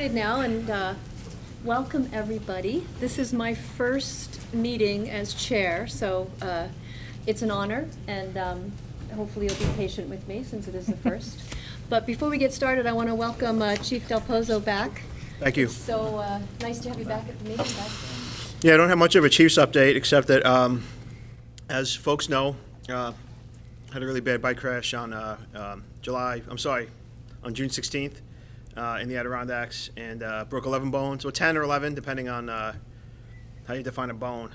started now, and welcome everybody. This is my first meeting as chair, so it's an honor, and hopefully you'll be patient with me since it is the first. But before we get started, I want to welcome Chief Del Pozo back. Thank you. It's so nice to have you back at the meeting. Yeah, I don't have much of a Chiefs update, except that, as folks know, had a really bad bike crash on June 16th in the Adirondacks, and broke 11 bones, or 10 or 11, depending on how you define a bone.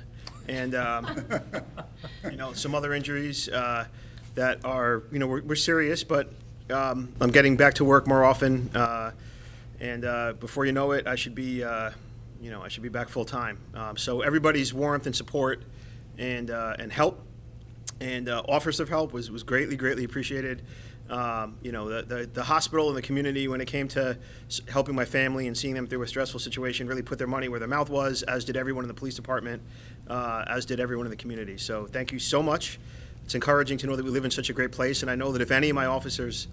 And, some other injuries that are, we're serious, but I'm getting back to work more often, and before you know it, I should be, I should be back full time. So everybody's warmth and support and help and offers of help was greatly appreciated. The hospital and the community, when it came to helping my family and seeing them through a stressful situation, really put their money where their mouth was, as did everyone in the police department, as did everyone in the community. So thank you so much. It's encouraging to know that we live in such a great place, and I know that if any of my officers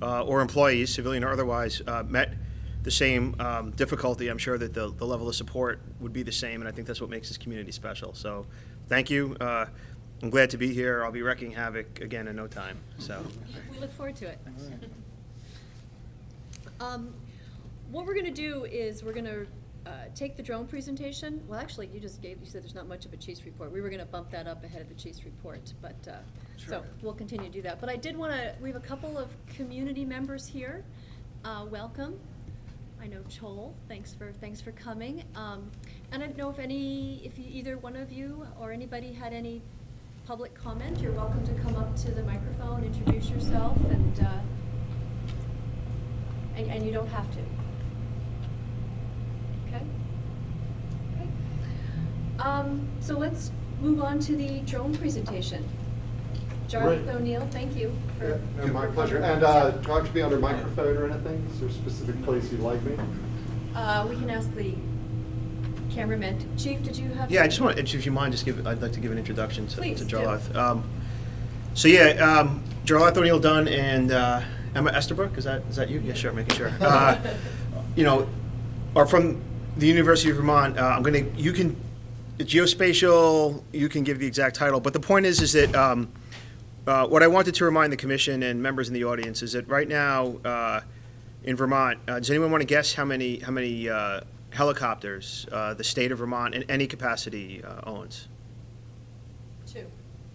or employees, civilian or otherwise, met the same difficulty, I'm sure that the level of support would be the same, and I think that's what makes this community special. So thank you. I'm glad to be here. I'll be wrecking havoc again in no time. So We look forward to it. What we're going to do is we're going to take the drone presentation. Well, actually, you said there's not much of a Chiefs report. We were going to bump that up ahead of the Chiefs report, but Sure. So we'll continue to do that. But I did want to. We have a couple of community members here. Welcome. I know Chol. Thanks for coming. And I don't know if either one of you or anybody had any public comment. You're welcome to come up to the microphone, introduce yourself, and you don't have to. Okay. So let's move on to the drone presentation. Jarlath O'Neill, thank you. My pleasure. And do I have to be under microphone or anything? Is there a specific place you'd like me? We can ask the cameraman. Chief, did you have? yeah, I just want, if you mind, I'd like to give an introduction to Jarlath. Jarlath O'Neill Dunn and Emma Esterbrook. Is that you? Yeah, sure. Making sure. Are from the University of Vermont. Geospatial. You can give the exact title, but the point is that. What I wanted to remind the commission and members in the audience is that right now in Vermont, does anyone want to guess how many helicopters the state of Vermont in any capacity owns? 2.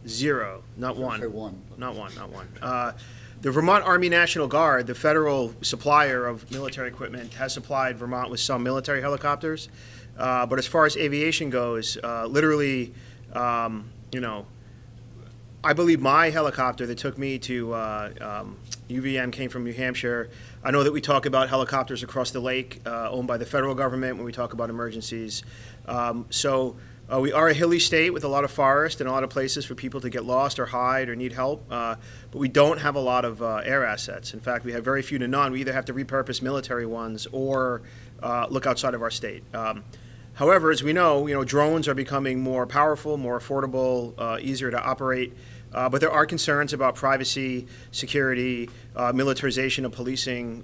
0, not one. Say one. Not one. The Vermont Army National Guard, the federal supplier of military equipment, has supplied Vermont with some military helicopters. But as far as aviation goes, literally, I believe my helicopter that took me to UVM came from New Hampshire. I know that we talk about helicopters across the lake owned by the federal government when we talk about emergencies. We are a hilly state with a lot of forest and a lot of places for people to get lost or hide or need help, but we don't have a lot of air assets. In fact, we have very few to none. We either have to repurpose military ones or look outside of our state. However, as we know, drones are becoming more powerful, more affordable, easier to operate. But there are concerns about privacy, security, militarization of policing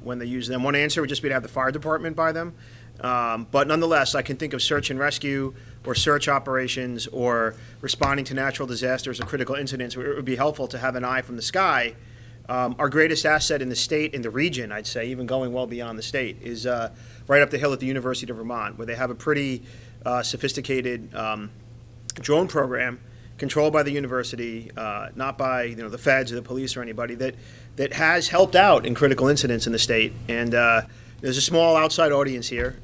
when they use them. One answer would just be to have the fire department buy them. But nonetheless, I can think of search and rescue or search operations or responding to natural disasters or critical incidents where it would be helpful to have an eye from the sky. Our greatest asset in the state, in the region, I'd say, even going well beyond the state, is right up the hill at the University of Vermont, where they have a pretty sophisticated drone program controlled by the university, not by the feds or the police or anybody, that has helped out in critical incidents in the state. And there's a small outside audience here,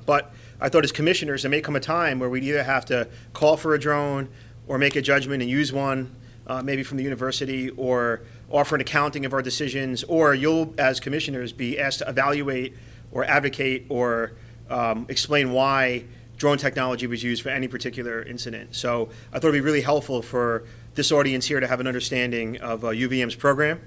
but I thought as commissioners there may come a time where we'd either have to call for a drone or make a judgment and use one, maybe from the university, or offer an accounting of our decisions, or you'll, as commissioners, be asked to evaluate or advocate or explain why drone technology was used for any particular incident. So I thought it would be really helpful for this audience here to have an understanding of UVM's program.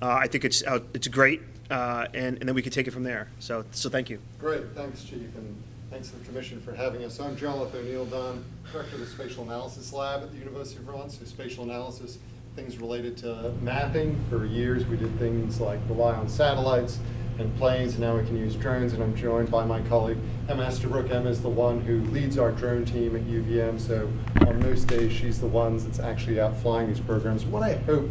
I think it's great, and then we could take it from there. So thank you. Great. Thanks, Chief, and thanks to the Commission for having us. I'm Jarlath O'Neill Dunn, Director of the Spatial Analysis Lab at the University of Vermont. So spatial analysis, things related to mapping. For years we did things like rely on satellites and planes, and now we can use drones, and I'm joined by my colleague Emma Estabrook. Emma is the one who leads our drone team at UVM, so on most days she's the one that's actually out flying these programs. What I hope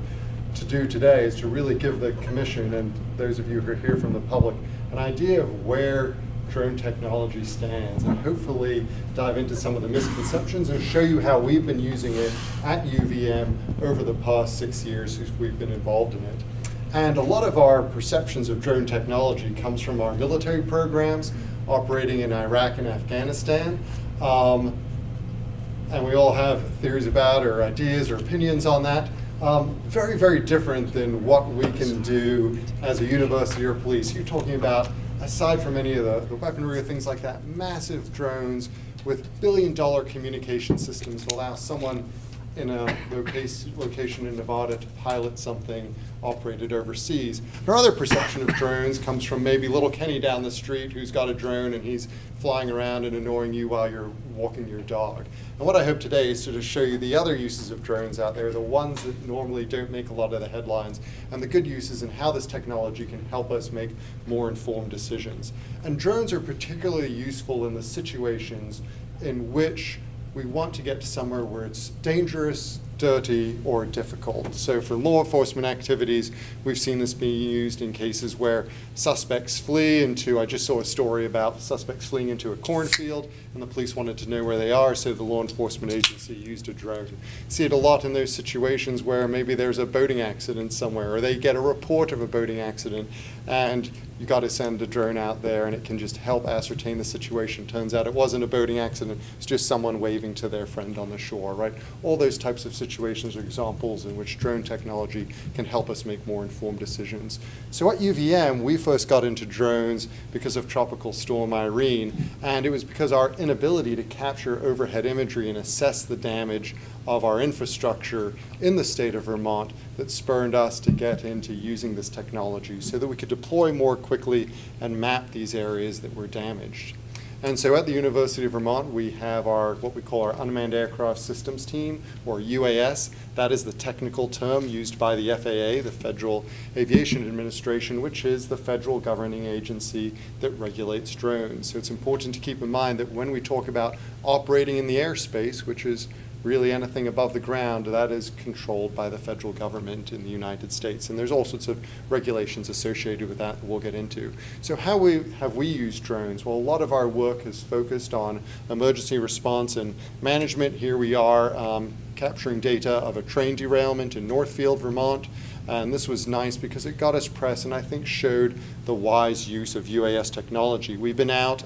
to do today is to really give the Commission and those of you who are here from the public an idea of where drone technology stands, and hopefully dive into some of the misconceptions and show you how we've been using it at UVM over the past 6 years since we've been involved in it. And a lot of our perceptions of drone technology comes from our military programs operating in Iraq and Afghanistan. And we all have theories about or ideas or opinions on that. Very, very different than what we can do as a university or police. You're talking about, aside from any of the weaponry or things like that, massive drones with billion-dollar communication systems that allow someone in a location in Nevada to pilot something operated overseas. Our other perception of drones comes from maybe little Kenny down the street who's got a drone and he's flying around and annoying you while you're walking your dog. And what I hope today is to just show you the other uses of drones out there, the ones that normally don't make a lot of the headlines, and the good uses and how this technology can help us make more informed decisions. And drones are particularly useful in the situations in which we want to get to somewhere where it's dangerous, dirty, or difficult. So for law enforcement activities, we've seen this being used in cases where suspects flee into, I just saw a story about suspects fleeing into a cornfield, and the police wanted to know where they are, so the law enforcement agency used a drone. See it a lot in those situations where maybe there's a boating accident somewhere, or they get a report of a boating accident, and you got to send a drone out there, and it can just help ascertain the situation. Turns out it wasn't a boating accident, it's just someone waving to their friend on the shore, right? All those types of situations are examples in which drone technology can help us make more informed decisions. So at UVM, we first got into drones because of Tropical Storm Irene, and it was because our inability to capture overhead imagery and assess the damage of our infrastructure in the state of Vermont that spurred us to get into using this technology so that we could deploy more quickly and map these areas that were damaged. And so at the University of Vermont, we have our, what we call our Unmanned Aircraft Systems Team, or UAS. That is the technical term used by the FAA, the Federal Aviation Administration, which is the federal governing agency that regulates drones. So it's important to keep in mind that when we talk about operating in the airspace, which is really anything above the ground, that is controlled by the federal government in the United States. And there's all sorts of regulations associated with that we'll get into. So how have we used drones? Well, a lot of our work is focused on emergency response and management. Here we are capturing data of a train derailment in Northfield, Vermont. And this was nice because it got us press and I think showed the wise use of UAS technology. We've been out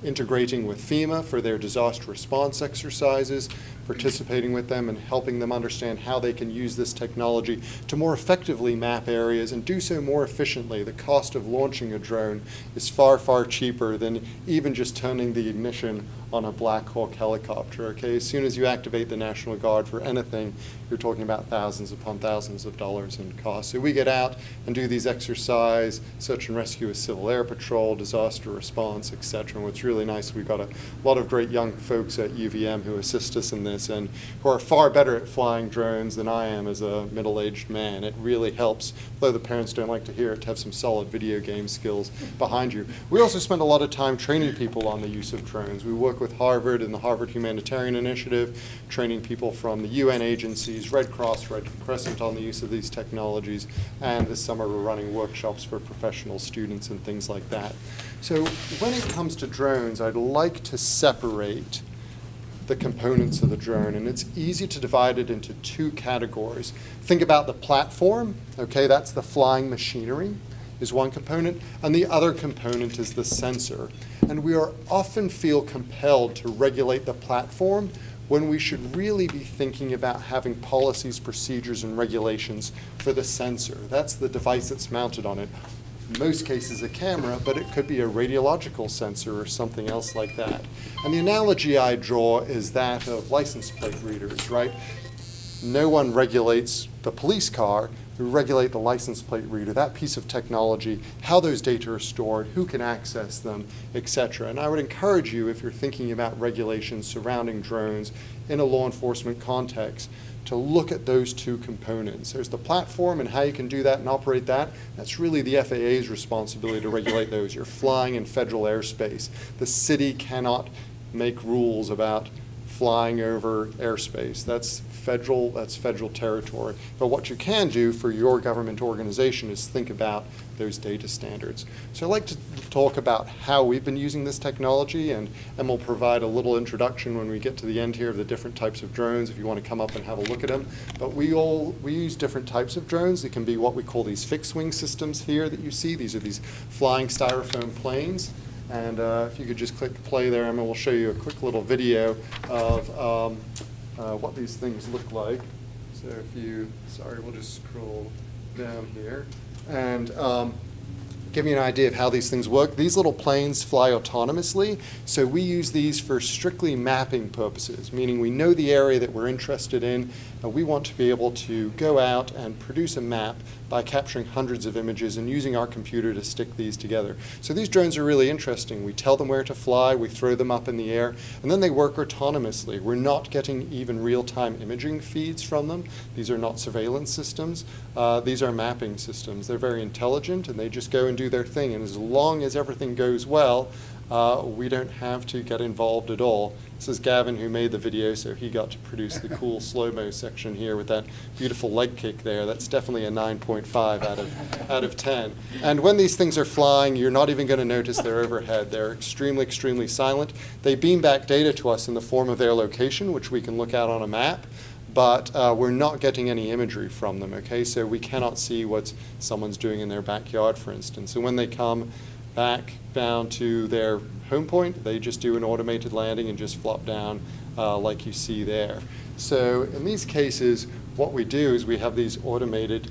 integrating with FEMA for their disaster response exercises, participating with them and helping them understand how they can use this technology to more effectively map areas and do so more efficiently. The cost of launching a drone is far, far cheaper than even just turning the ignition on a Black Hawk helicopter, okay? As soon as you activate the National Guard for anything, you're talking about thousands upon thousands of dollars in cost. So we get out and do these exercise, search and rescue with Civil Air Patrol, disaster response, et cetera. And what's really nice, we've got a lot of great young folks at UVM who assist us in this and who are far better at flying drones than I am as a middle-aged man. It really helps, though the parents don't like to hear it, to have some solid video game skills behind you. We also spend a lot of time training people on the use of drones. We work with Harvard and the Harvard Humanitarian Initiative, training people from the UN agencies, Red Cross, Red Crescent on the use of these technologies, and this summer we're running workshops for professional students and things like that. So when it comes to drones, I'd like to separate the components of the drone, and it's easy to divide it into two categories. Think about the platform, okay, that's the flying machinery is one component, and the other component is the sensor. And we are often feel compelled to regulate the platform when we should really be thinking about having policies, procedures, and regulations for the sensor. That's the device that's mounted on it. In most cases a camera, but it could be a radiological sensor or something else like that. And the analogy I draw is that of license plate readers, right? No one regulates the police car, we regulate the license plate reader, that piece of technology, how those data are stored, who can access them, etc. And I would encourage you, if you're thinking about regulations surrounding drones in a law enforcement context, to look at those two components. There's the platform and how you can do that and operate that. That's really the FAA's responsibility to regulate those. You're flying in federal airspace. The city cannot make rules about flying over airspace. That's federal territory. But what you can do for your government organization is think about those data standards. So I'd like to talk about how we've been using this technology, and we'll provide a little introduction when we get to the end here of the different types of drones if you want to come up and have a look at them. But we use different types of drones. It can be what we call these fixed wing systems here that you see. These are these flying styrofoam planes. And if you could just click play there, Emma, we'll show you a quick little video of what these things look like. So if you, sorry, we'll just scroll down here. And give you an idea of how these things work. These little planes fly autonomously, so we use these for strictly mapping purposes, meaning we know the area that we're interested in, and we want to be able to go out and produce a map by capturing hundreds of images and using our computer to stick these together. So these drones are really interesting. We tell them where to fly, we throw them up in the air, and then they work autonomously. We're not getting even real-time imaging feeds from them. These are not surveillance systems. These are mapping systems. They're very intelligent, and they just go and do their thing. And as long as everything goes well, we don't have to get involved at all. This is Gavin who made the video, so he got to produce the cool slow-mo section here with that beautiful leg kick there. That's definitely a 9.5 out of 10. And when these things are flying, you're not even going to notice they're overhead. They're extremely, extremely silent. They beam back data to us in the form of their location, which we can look at on a map, but we're not getting any imagery from them, okay? So we cannot see what someone's doing in their backyard, for instance. So when they come back down to their home point, they just do an automated landing and just flop down like you see there. So in these cases, what we do is we have these automated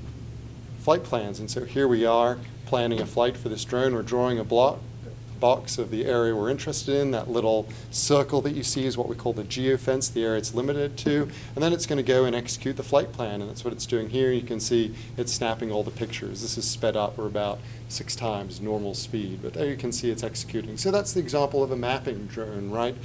flight plans. And so here we are planning a flight for this drone. We're drawing a box of the area we're interested in. That little circle that you see is what we call the geofence, the area it's limited to. And then it's going to go and execute the flight plan, and that's what it's doing here. You can see it's snapping all the pictures. This is sped up or about 6 times normal speed, but there you can see it's executing. So that's the example of a mapping drone, right?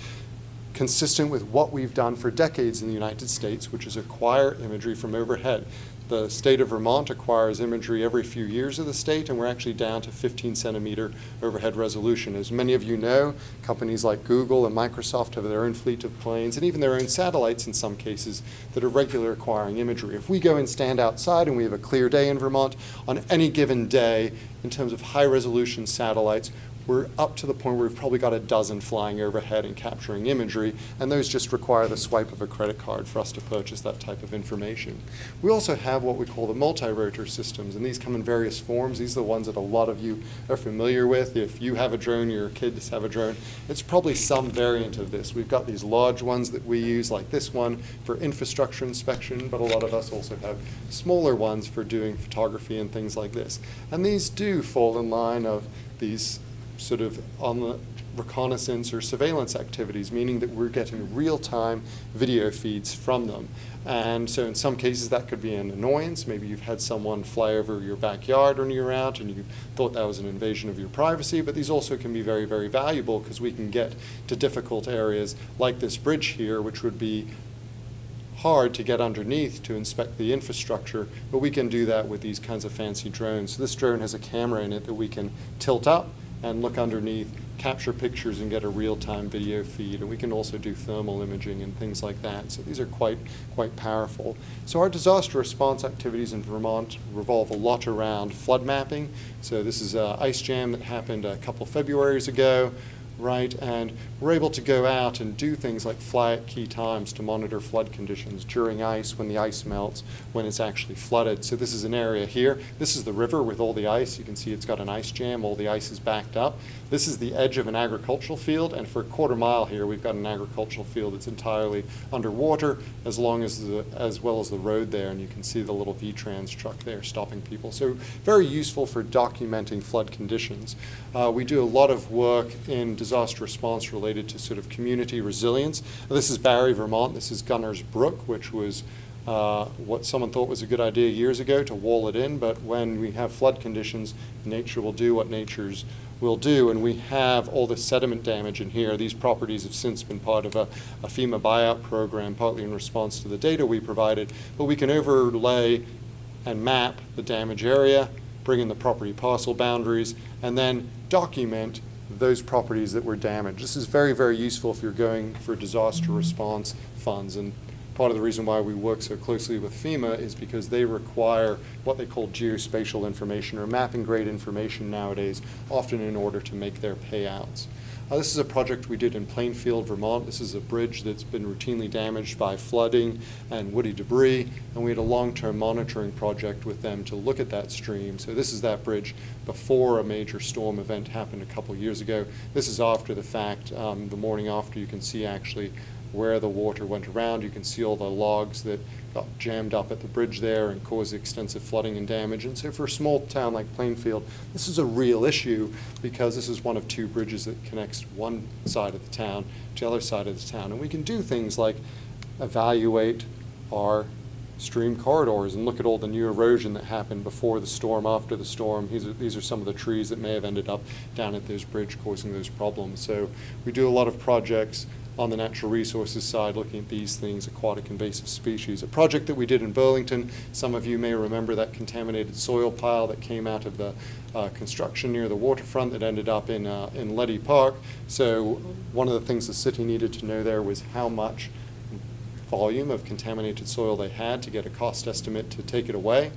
Consistent with what we've done for decades in the United States, which is acquire imagery from overhead. The state of Vermont acquires imagery every few years of the state, and we're actually down to 15-centimeter overhead resolution. As many of you know, companies like Google and Microsoft have their own fleet of planes, and even their own satellites in some cases, that are regularly acquiring imagery. If we go and stand outside and we have a clear day in Vermont, on any given day, in terms of high-resolution satellites, we're up to the point where we've probably got a dozen flying overhead and capturing imagery, and those just require the swipe of a credit card for us to purchase that type of information. We also have what we call the multi-rotor systems, and these come in various forms. These are the ones that a lot of you are familiar with. If you have a drone, your kids have a drone, it's probably some variant of this. We've got these large ones that we use, like this one, for infrastructure inspection, but a lot of us also have smaller ones for doing photography and things like this. And these do fall in line of these sort of on the reconnaissance or surveillance activities, meaning that we're getting real-time video feeds from them. And so in some cases that could be an annoyance. Maybe you've had someone fly over your backyard when you're out and you thought that was an invasion of your privacy, but these also can be very, very valuable because we can get to difficult areas like this bridge here, which would be hard to get underneath to inspect the infrastructure, but we can do that with these kinds of fancy drones. So this drone has a camera in it that we can tilt up and look underneath, capture pictures, and get a real-time video feed. And we can also do thermal imaging and things like that. So these are quite powerful. So our disaster response activities in Vermont revolve a lot around flood mapping. So this is an ice jam that happened a couple Februaries ago, right? And we're able to go out and do things like fly at key times to monitor flood conditions during ice, when the ice melts, when it's actually flooded. So this is an area here. This is the river with all the ice. You can see it's got an ice jam. All the ice is backed up. This is the edge of an agricultural field, and for a quarter mile here, we've got an agricultural field that's entirely underwater, as well as the road there, and you can see the little V-Trans truck there stopping people. So very useful for documenting flood conditions. We do a lot of work in disaster response related to sort of community resilience. This is Barry, Vermont. This is Gunners Brook, which was what someone thought was a good idea years ago to wall it in, but when we have flood conditions, nature will do what nature's will do, and we have all the sediment damage in here. These properties have since been part of a FEMA buyout program, partly in response to the data we provided, but we can overlay and map the damage area, bring in the property parcel boundaries, and then document those properties that were damaged. This is very, very useful if you're going for disaster response funds, and part of the reason why we work so closely with FEMA is because they require what they call geospatial information or mapping grade information nowadays, often in order to make their payouts. This is a project we did in Plainfield, Vermont. This is a bridge that's been routinely damaged by flooding and woody debris, and we had a long-term monitoring project with them to look at that stream. So this is that bridge before a major storm event happened a couple years ago. This is after the fact. The morning after, you can see actually where the water went around. You can see all the logs that got jammed up at the bridge there and caused extensive flooding and damage. And so for a small town like Plainfield, this is a real issue because this is one of two bridges that connects one side of the town to the other side of the town. And we can do things like evaluate our stream corridors and look at all the new erosion that happened before the storm, after the storm. These are some of the trees that may have ended up down at this bridge causing those problems. So we do a lot of projects on the natural resources side, looking at these things, aquatic invasive species. A project that we did in Burlington, some of you may remember that contaminated soil pile that came out of the construction near the waterfront that ended up in Leddy Park. So one of the things the city needed to know there was how much volume of contaminated soil they had to get a cost estimate to take it away.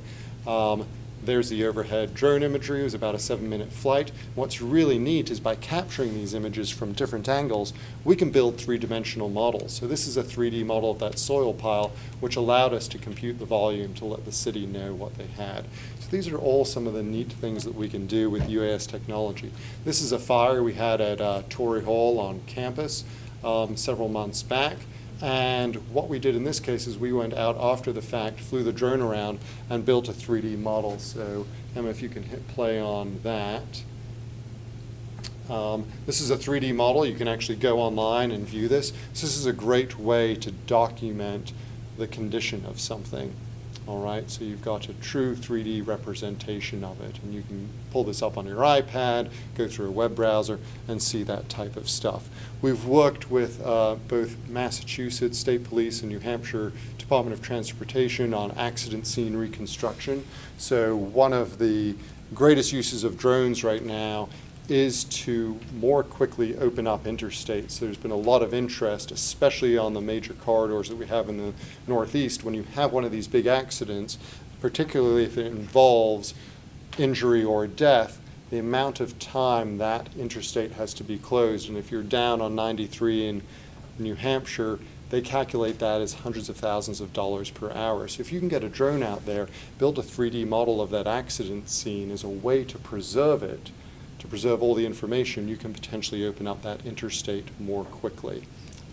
There's the overhead drone imagery. It was about a 7-minute flight. What's really neat is by capturing these images from different angles, we can build three-dimensional models. So this is a 3D model of that soil pile, which allowed us to compute the volume to let the city know what they had. So these are all some of the neat things that we can do with UAS technology. This is a fire we had at Torrey Hall on campus several months back. And what we did in this case is we went out after the fact, flew the drone around, and built a 3D model. So, Emma, if you can hit play on that. This is a 3D model. You can actually go online and view this. So this is a great way to document the condition of something. All right, so you've got a true 3D representation of it, and you can pull this up on your iPad, go through a web browser, and see that type of stuff. We've worked with both Massachusetts State Police and New Hampshire Department of Transportation on accident scene reconstruction. So one of the greatest uses of drones right now is to more quickly open up interstates. There's been a lot of interest, especially on the major corridors that we have in the Northeast. When you have one of these big accidents, particularly if it involves injury or death, the amount of time that interstate has to be closed. And if you're down on 93 in New Hampshire, they calculate that as hundreds of thousands of dollars per hour. So if you can get a drone out there, build a 3D model of that accident scene as a way to preserve it, to preserve all the information, you can potentially open up that interstate more quickly.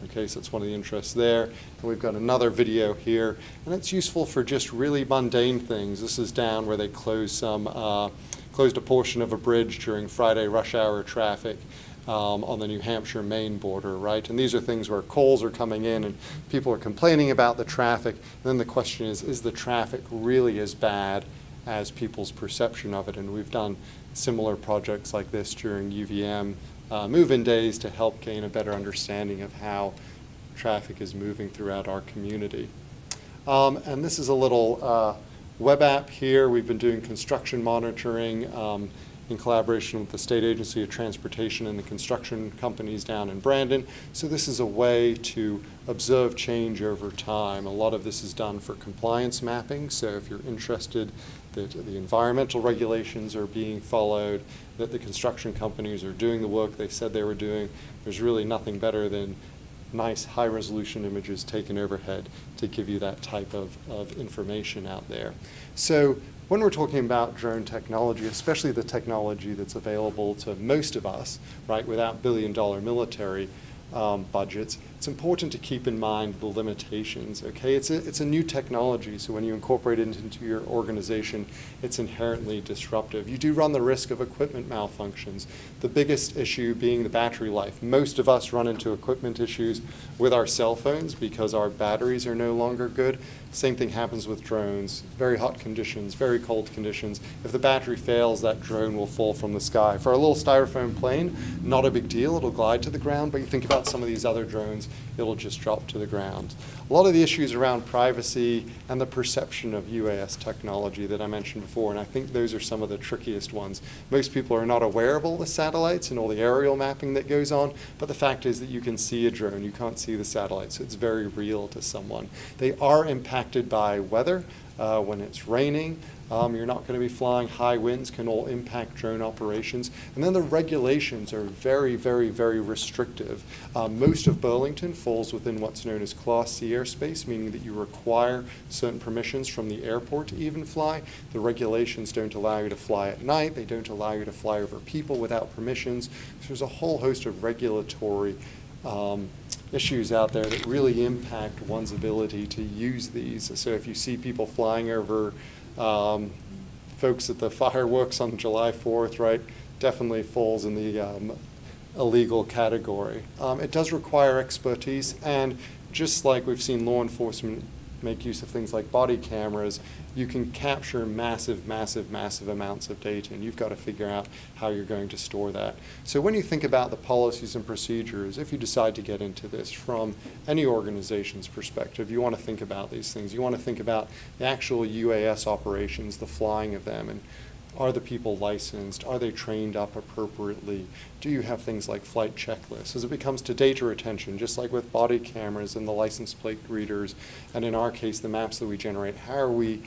Okay, so that's one of the interests there. And we've got another video here, and it's useful for just really mundane things. This is down where they closed a portion of a bridge during Friday rush hour traffic on the New Hampshire-Maine border, right? And these are things where calls are coming in and people are complaining about the traffic. And then the question is the traffic really as bad as people's perception of it? And we've done similar projects like this during UVM move-in days to help gain a better understanding of how traffic is moving throughout our community. And this is a little web app here. We've been doing construction monitoring in collaboration with the State Agency of Transportation and the construction companies down in Brandon. So this is a way to observe change over time. A lot of this is done for compliance mapping. So if you're interested that the environmental regulations are being followed, that the construction companies are doing the work they said they were doing, there's really nothing better than nice high-resolution images taken overhead to give you that type of information out there. So when we're talking about drone technology, especially the technology that's available to most of us, right, without billion-dollar military budgets, it's important to keep in mind the limitations, okay? It's a new technology, so when you incorporate it into your organization, it's inherently disruptive. You do run the risk of equipment malfunctions, the biggest issue being the battery life. Most of us run into equipment issues with our cell phones because our batteries are no longer good. Same thing happens with drones. Very hot conditions, very cold conditions. If the battery fails, that drone will fall from the sky. For a little styrofoam plane, not a big deal. It'll glide to the ground, but you think about some of these other drones, it'll just drop to the ground. A lot of the issues around privacy and the perception of UAS technology that I mentioned before, and I think those are some of the trickiest ones. Most people are not aware of all the satellites and all the aerial mapping that goes on, but the fact is that you can see a drone, you can't see the satellite, so it's very real to someone. They are impacted by weather. When it's raining, you're not going to be flying. High winds can all impact drone operations. And then the regulations are very, very, very restrictive. Most of Burlington falls within what's known as Class C airspace, meaning that you require certain permissions from the airport to even fly. The regulations don't allow you to fly at night. They don't allow you to fly over people without permissions. So there's a whole host of regulatory issues out there that really impact one's ability to use these. So if you see people flying over folks at the fireworks on July 4th, right, definitely falls in the illegal category. It does require expertise, and just like we've seen law enforcement make use of things like body cameras, you can capture massive, massive, massive amounts of data, and you've got to figure out how you're going to store that. So when you think about the policies and procedures, if you decide to get into this from any organization's perspective, you want to think about these things. You want to think about the actual UAS operations, the flying of them, and are the people licensed? Are they trained up appropriately? Do you have things like flight checklists? As it becomes to data retention, just like with body cameras and the license plate readers, and in our case, the maps that we generate, how are we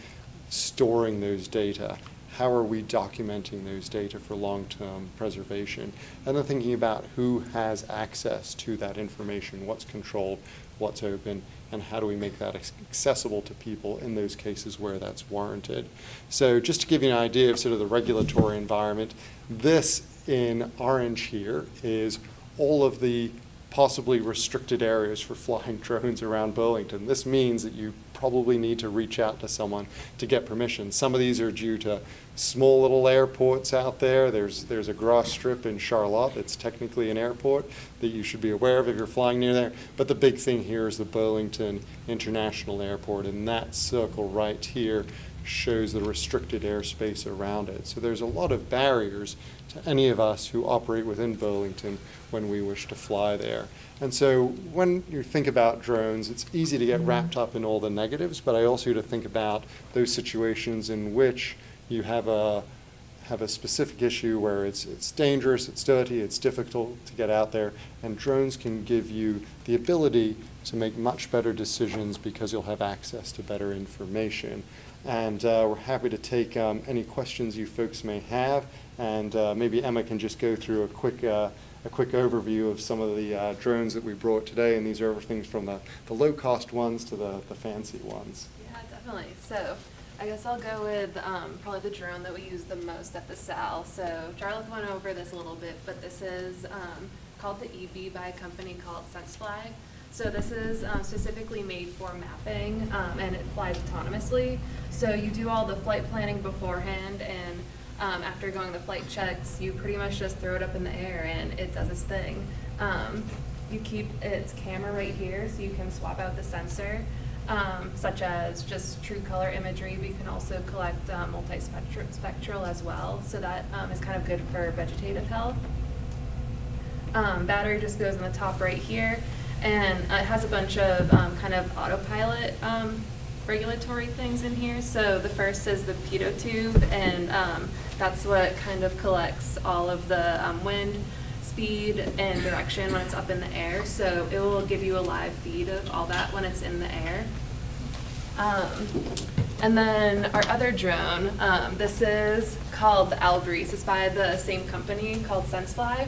storing those data? How are we documenting those data for long-term preservation? And then thinking about who has access to that information, what's controlled, what's open, and how do we make that accessible to people in those cases where that's warranted. So just to give you an idea of sort of the regulatory environment, this in orange here is all of the possibly restricted areas for flying drones around Burlington. This means that you probably need to reach out to someone to get permission. Some of these are due to small little airports out there. There's a grass strip in Charlotte that's technically an airport that you should be aware of if you're flying near there. But the big thing here is the Burlington International Airport, and that circle right here shows the restricted airspace around it. So there's a lot of barriers to any of us who operate within Burlington when we wish to fly there. And so when you think about drones, it's easy to get wrapped up in all the negatives, but I also to think about those situations in which you have a specific issue where it's dangerous, it's dirty, it's difficult to get out there, and drones can give you the ability to make much better decisions because you'll have access to better information. And we're happy to take any questions you folks may have, and maybe Emma can just go through a quick overview of some of the drones that we brought today, and these are everything from the low-cost ones to the fancy ones. Yeah, definitely. So I guess I'll go with probably the drone that we use the most at the SAL. So Charlotte went over this a little bit, but this is called the EB by a company called SenseFly. So this is specifically made for mapping, and it flies autonomously. So you do all the flight planning beforehand, and after going the flight checks, you pretty much just throw it up in the air and it does its thing. You keep its camera right here so you can swap out the sensor, such as just true color imagery. We can also collect multispectral as well, so that is kind of good for vegetative health. Battery just goes in the top right here, and it has a bunch of kind of autopilot regulatory things in here. So the first is the pitot tube, and that's what kind of collects all of the wind, speed, and direction when it's up in the air. So it will give you a live feed of all that when it's in the air. And then our other drone, this is called the Albreeze. It's by the same company called SenseFly.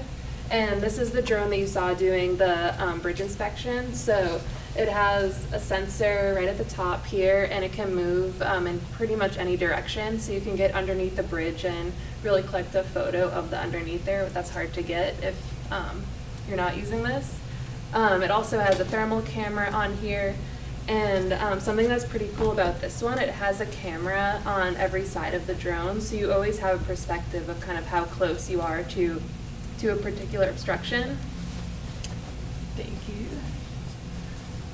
And this is the drone that you saw doing the bridge inspection. So it has a sensor right at the top here, and it can move in pretty much any direction. So you can get underneath the bridge and really collect a photo of the underneath there. But that's hard to get if you're not using this. It also has a thermal camera on here. And something that's pretty cool about this one, it has a camera on every side of the drone, so you always have a perspective of kind of how close you are to a particular obstruction. Thank you.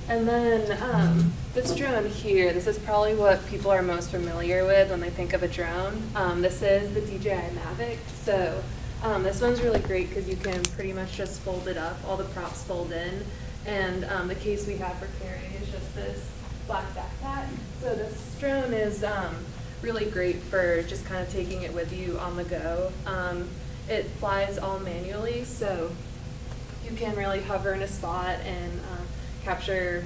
And then this drone here, this is probably what people are most familiar with when they think of a drone. This is the DJI Mavic. So this one's really great because you can pretty much just fold it up, all the props fold in. And the case we have for carrying is just this black backpack. So this drone is really great for just kind of taking it with you on the go. It flies all manually, so you can really hover in a spot and capture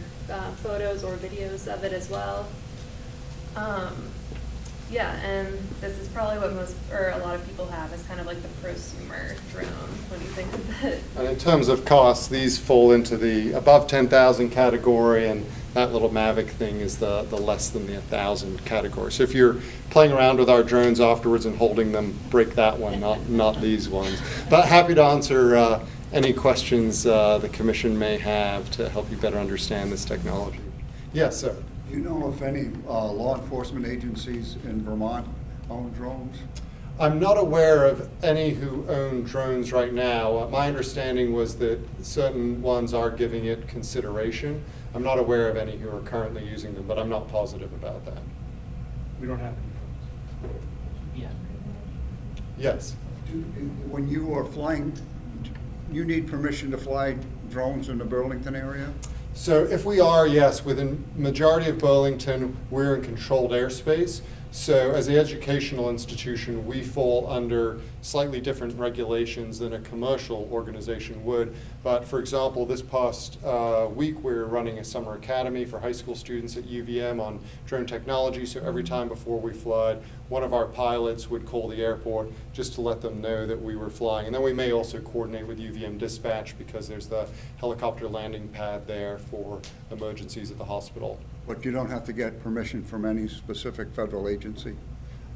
photos or videos of it as well. Yeah, and this is probably what most, or a lot of people have, is kind of like the prosumer drone. What do you think of it? And in terms of costs, these fall into the above 10,000 category, and that little Mavic thing is the less than the 1,000 category. So if you're playing around with our drones afterwards and holding them, break that one, not these ones. But happy to answer any questions the commission may have to help you better understand this technology. Yes, sir. Do you know if any law enforcement agencies in Vermont own drones? I'm not aware of any who own drones right now. My understanding was that certain ones are giving it consideration. I'm not aware of any who are currently using them, but I'm not positive about that. We don't have any. Yeah. Yes. When you are flying, you need permission to fly drones in the Burlington area? So if we are, yes, within majority of Burlington, we're in controlled airspace. So as an educational institution, we fall under slightly different regulations than a commercial organization would. But for example, this past week, we were running a summer academy for high school students at UVM on drone technology. So every time before we fly, one of our pilots would call the airport just to let them know that we were flying. And then we may also coordinate with UVM dispatch because there's the helicopter landing pad there for emergencies at the hospital. But you don't have to get permission from any specific federal agency?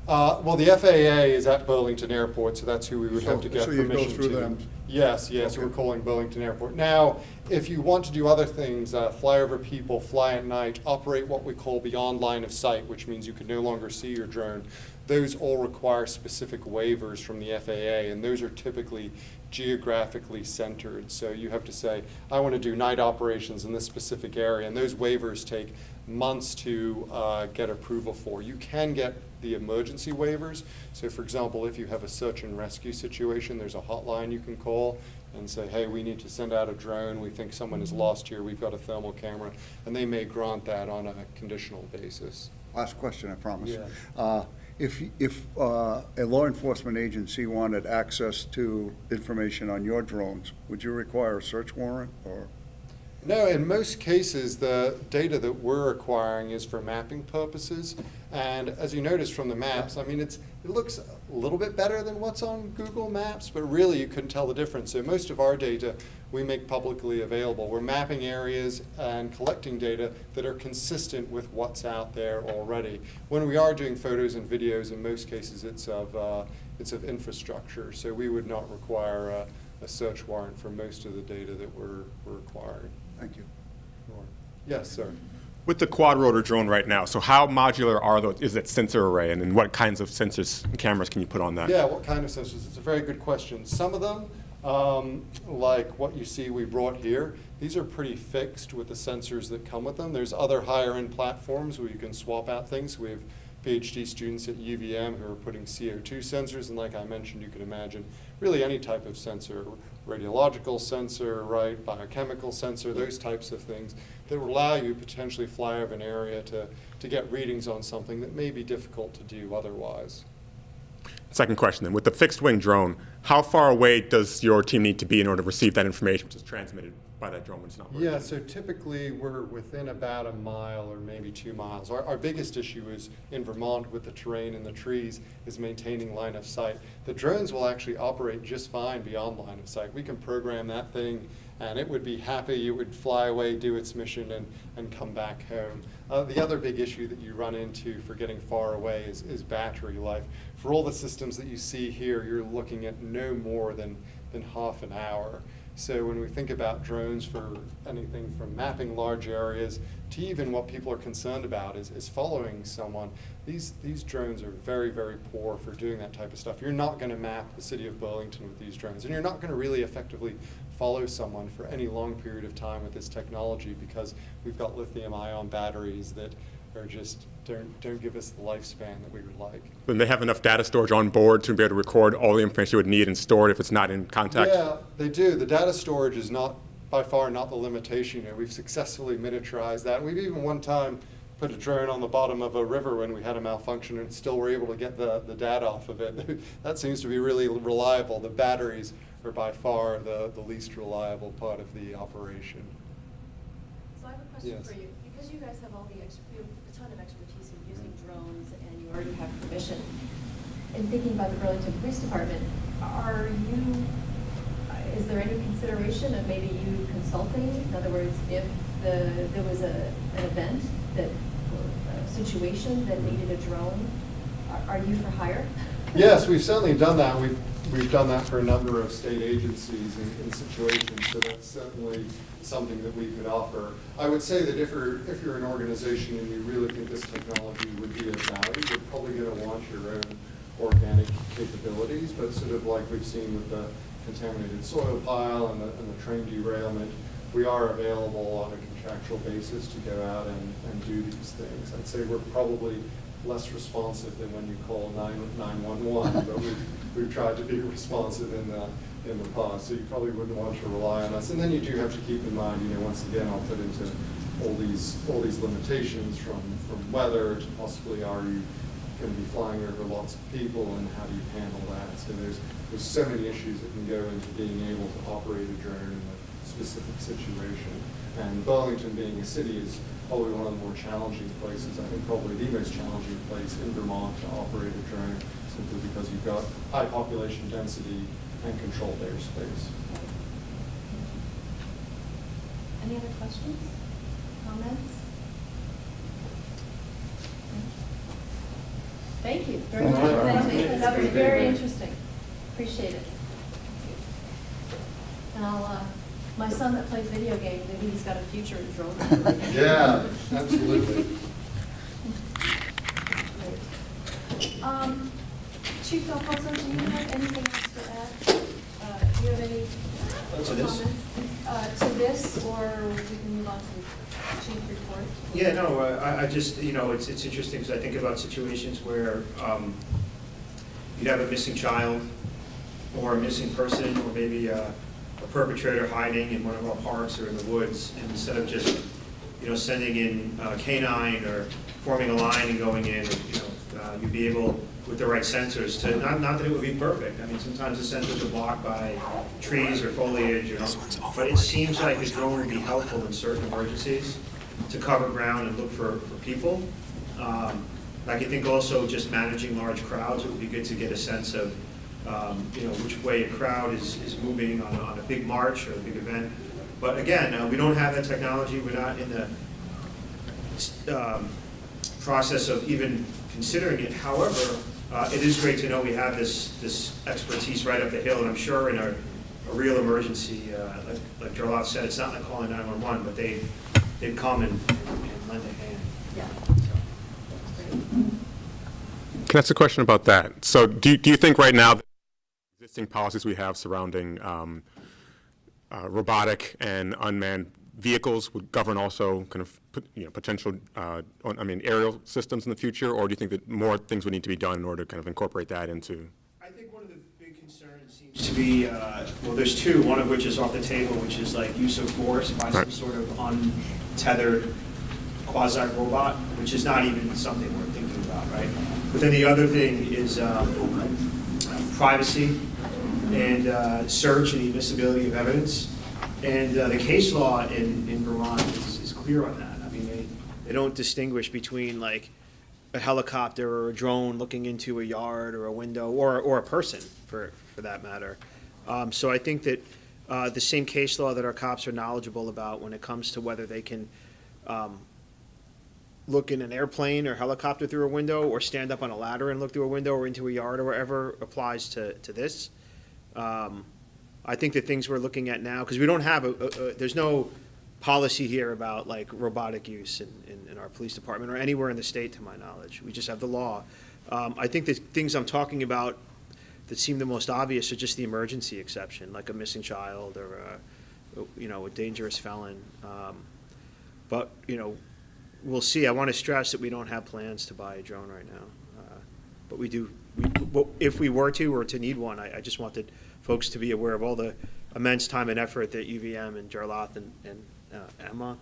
Well, the FAA is at Burlington Airport, so that's who we would have to get So you'd permission go through to. them? Yes, yes, Okay. we're calling Burlington Airport. Now, if you want to do other things, fly over people, fly at night, operate what we call beyond line of sight, which means you can no longer see your drone, those all require specific waivers from the FAA, and those are typically geographically centered. So you have to say, I want to do night operations in this specific area, and those waivers take months to get approval for. You can get the emergency waivers. So for example, if you have a search and rescue situation, there's a hotline you can call and say, hey, we need to send out a drone. We think someone is lost here. We've got a thermal camera. And they may grant that on a conditional basis. Last question, I promise. Yeah. If a law enforcement agency wanted access to information on your drones, would you require a search warrant or? No, in most cases, the data that we're acquiring is for mapping purposes. And as you notice from the maps, I mean, it looks a little bit better than what's on Google Maps, but really you couldn't tell the difference. So most of our data we make publicly available. We're mapping areas and collecting data that are consistent with what's out there already. When we are doing photos and videos, in most cases it's of infrastructure. So we would not require a search warrant for most of the data that we're acquiring. Thank you. Sure. Yes, sir. With the quad rotor drone right now, so how modular are those? Is that sensor array, and then what kinds of sensors and cameras can you put on that? Yeah, what kind of sensors? It's a very good question. Some of them, like what you see we brought here, these are pretty fixed with the sensors that come with them. There's other higher end platforms where you can swap out things. We have PhD students at UVM who are putting CO2 sensors, and like I mentioned, you can imagine really any type of sensor, radiological sensor, right, biochemical sensor, those types of things that will allow you to potentially fly over an area to get readings on something that may be difficult to do otherwise. Second question then, with the fixed wing drone, how far away does your team need to be in order to receive that information which is transmitted by that drone when it's not working? Yeah, so typically we're within about a mile or maybe 2 miles. Our biggest issue is in Vermont with the terrain and the trees is maintaining line of sight. The drones will actually operate just fine beyond line of sight. We can program that thing and it would be happy, it would fly away, do its mission and come back home. The other big issue that you run into for getting far away is battery life. For all the systems that you see here, you're looking at no more than half an hour. So when we think about drones for anything from mapping large areas to even what people are concerned about is following someone, these drones are very, very poor for doing that type of stuff. You're not going to map the city of Burlington with these drones, and you're not going to really effectively follow someone for any long period of time with this technology, because we've got lithium-ion batteries that are just don't give us the lifespan that we would like. And they have enough data storage on board to be able to record all the information you would need and store it if it's not in contact? Yeah, they do. The data storage is not, by far, not the limitation. You know, we've successfully miniaturized that. We've even one time put a drone on the bottom of a river when we had a malfunction and still were able to get the data off of it. That seems to be really reliable. The batteries are by far the least reliable part of the operation. So I have a question Yes. for you. Because you guys have all you have a ton of expertise in using drones and you already have permission, in thinking about the Burlington Police Department, is there any consideration of maybe you consulting? In other words, if there was an event or a situation that needed a drone, are you for hire? Yes, we've certainly done that. We've done that for a number of state agencies in situations, so that's certainly something that we could offer. I would say that if you're an organization and you really think this technology would be of value, you're probably going to want your own organic capabilities, but sort of like we've seen with the contaminated soil pile and the train derailment, we are available on a contractual basis to go out and do these things. I'd say we're probably less responsive than when you call 911, but we've tried to be responsive in the past, so you probably wouldn't want to rely on us. And then you do have to keep in mind, you know, once again, I'll put into all these limitations from weather to possibly are you going to be flying over lots of people, and how do you handle that? So there's so many issues that can go into being able to operate a drone in a specific situation. And Burlington, being a city, is probably one of the more challenging places, I think probably the most challenging place in Vermont to operate a drone, simply because you've got high population density and controlled airspace. Any other questions, comments? Thank you very much. Thank you. That was very interesting. Appreciate it. And my son that plays video games, maybe he's got a future in drones. Yeah, absolutely. Chief Alfonso, do you have anything else to add? Do you have any To this? comments to this, or we can move on to the chief report? Yeah, no, I just, you know, it's interesting because I think about situations where you'd have a missing child or a missing person, or maybe a perpetrator hiding in one of our parks or in the woods, and instead of just, you know, sending in a canine or forming a line and going in, you know, you'd be able, with the right sensors, to, not that it would be perfect. I mean, sometimes the sensors are blocked by trees or foliage, you know, but it seems like a drone would be helpful in certain emergencies to cover ground and look for people. I can think also just managing large crowds, it would be good to get a sense of, you know, which way a crowd is moving on a big march or a big event. But again, we don't have that technology. We're not in the process of even considering it. However, it is great to know we have this expertise right up the hill, and I'm sure in a real emergency, like Jarlath said, it's not like calling 911, but they'd come and lend a hand. Yeah. Can I ask a question about that? So do you think right now, the existing policies we have surrounding robotic and unmanned vehicles would govern also kind of, you know, potential, aerial systems in the future, or do you think that more things would need to be done in order to kind of incorporate that into? I think one of the big concerns seems to be, well, there's two, one of which is off the table, which is like use of force by some Right. sort of untethered quasi-robot, which is not even something we're thinking about, right? But then the other thing is privacy and search and the admissibility of evidence. And the case law in Vermont is clear on that. I mean, they don't distinguish between like a helicopter or a drone looking into a yard or a window or a person for that matter. So I think that the same case law that our cops are knowledgeable about when it comes to whether they can look in an airplane or helicopter through a window, or stand up on a ladder and look through a window or into a yard or wherever, applies to this. I think the things we're looking at now, because we don't have there's no policy here about like robotic use in our police department or anywhere in the state, to my knowledge. We just have the law. I think the things I'm talking about that seem the most obvious are just the emergency exception, like a missing child or a dangerous felon. But, we'll see. I want to stress that we don't have plans to buy a drone right now. But we do, if we were to or to need one, I just wanted folks to be aware of all the immense time and effort that UVM and Jarlath and Emma,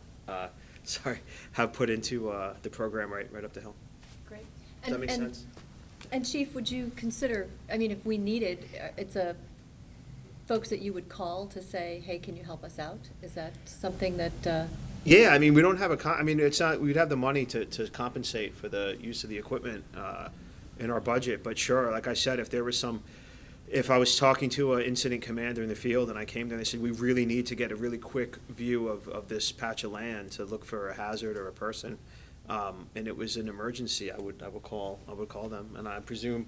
have put into the program right up the hill. Great. Does that make sense? And Chief, would you consider, if we needed, it's folks that you would call to say, hey, can you help us out? Is that something that? Yeah, we don't have it's not, we'd have the money to compensate for the use of the equipment in our budget, but sure, like I said, if I was talking to an incident commander in the field and I came there and they said, we really need to get a really quick view of this patch of land to look for a hazard or a person, and it was an emergency, I would call them, and I presume,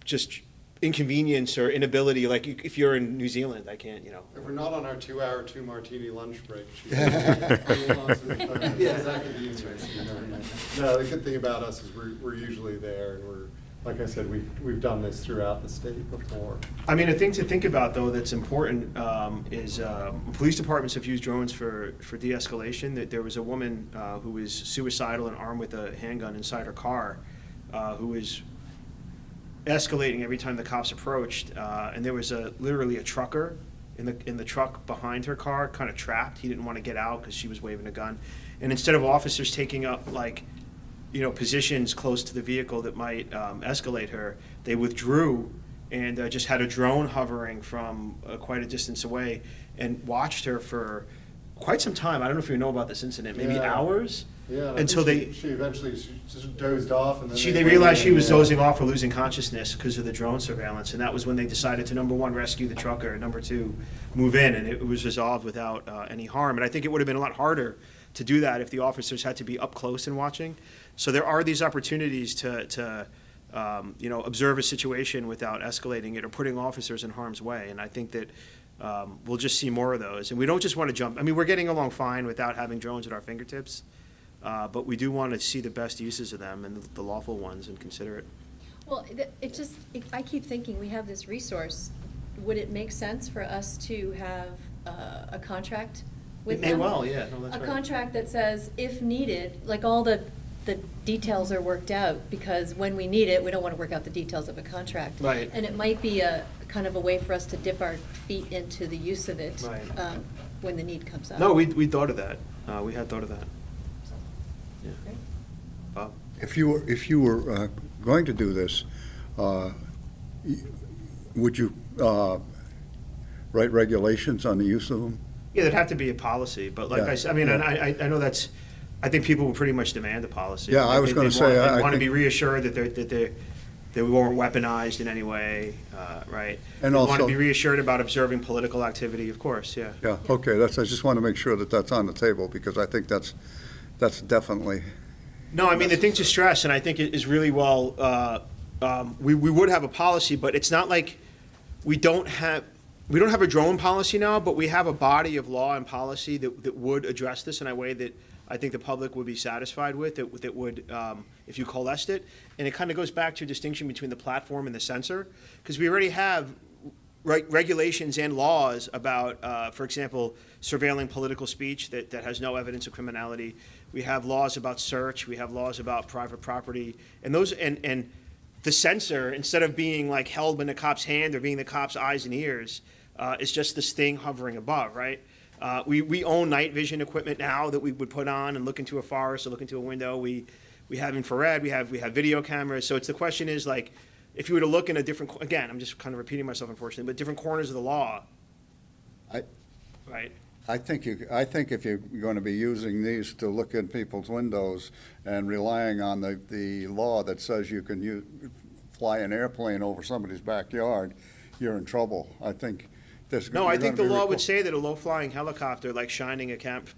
just inconvenience or inability, like if you're in New Zealand, I can't, If we're not on our 2-hour, 2-martini lunch break, that could be easier. No, the good thing about us is we're usually there, and like I said, we've done this throughout the state before. A thing to think about, though, that's important is police departments have used drones for de-escalation. That there was a woman who was suicidal and armed with a handgun inside her car who was escalating every time the cops approached, and there was literally a trucker in the truck behind her car, kind of trapped. He didn't want to get out because she was waving a gun, and instead of officers taking up positions close to the vehicle that might escalate her, they withdrew and just had a drone hovering from quite a distance away and watched her for quite some time. I don't know if you know about this incident, maybe Yeah. hours? Yeah, Until she eventually just dozed off, and then they realized she was dozing off or losing consciousness because of the drone surveillance, and that was when they decided to, number one, rescue the trucker, and number two, move in, and it was resolved without any harm. And I think it would have been a lot harder to do that if the officers had to be up close and watching. So there are these opportunities to observe a situation without escalating it or putting officers in harm's way, and I think that we'll just see more of those. And we don't just want to jump. We're getting along fine without having drones at our fingertips. But we do want to see the best uses of them and the lawful ones and consider it. Well, I keep thinking, we have this resource. Would it make sense for us to have a contract with them? It may well, yeah. No, that's A right. contract that says, if needed, like all the details are worked out, because when we need it, we don't want to work out the details of a contract. Right. And it might be a kind of a way for us to dip our feet into the use of it Right. when the need comes up. No, we thought of that. We had thought of that. Yeah. Great. Bob? If you were going to do this, would you write regulations on the use of them? Yeah, there'd have to be a policy, but like Yeah, I said, yeah. I know I think people will pretty much demand a policy. Yeah, I was gonna say, I They want to be think- reassured that we weren't weaponized in any way, right? And They want also- to be reassured about observing political activity, of course, yeah. Yeah, okay, I just want to make sure that that's on the table, because I think that's definitely, No, the thing to stress, and I think it is really well, we would have a policy, but it's not like we don't have a drone policy now, but we have a body of law and policy that would address this in a way that I think the public would be satisfied with, that would, if you coalesced it. And it kind of goes back to a distinction between the platform and the sensor, because we already have regulations and laws about, for example, surveilling political speech that has no evidence of criminality. We have laws about search. We have laws about private property. And those and the sensor, instead of being like held in a cop's hand or being the cop's eyes and ears, is just this thing hovering above, right? We own night vision equipment now that we would put on and look into a forest or look into a window. We have infrared. We have video cameras. So the question is, like, if you were to look in a different, again, I'm just kind of repeating myself, unfortunately, but different corners of the law, right? I think if you're going to be using these to look in people's windows and relying on the law that says you can fly an airplane over somebody's backyard, you're in trouble. I think there's. No, I think the you're gonna be law would say that a low-flying helicopter, like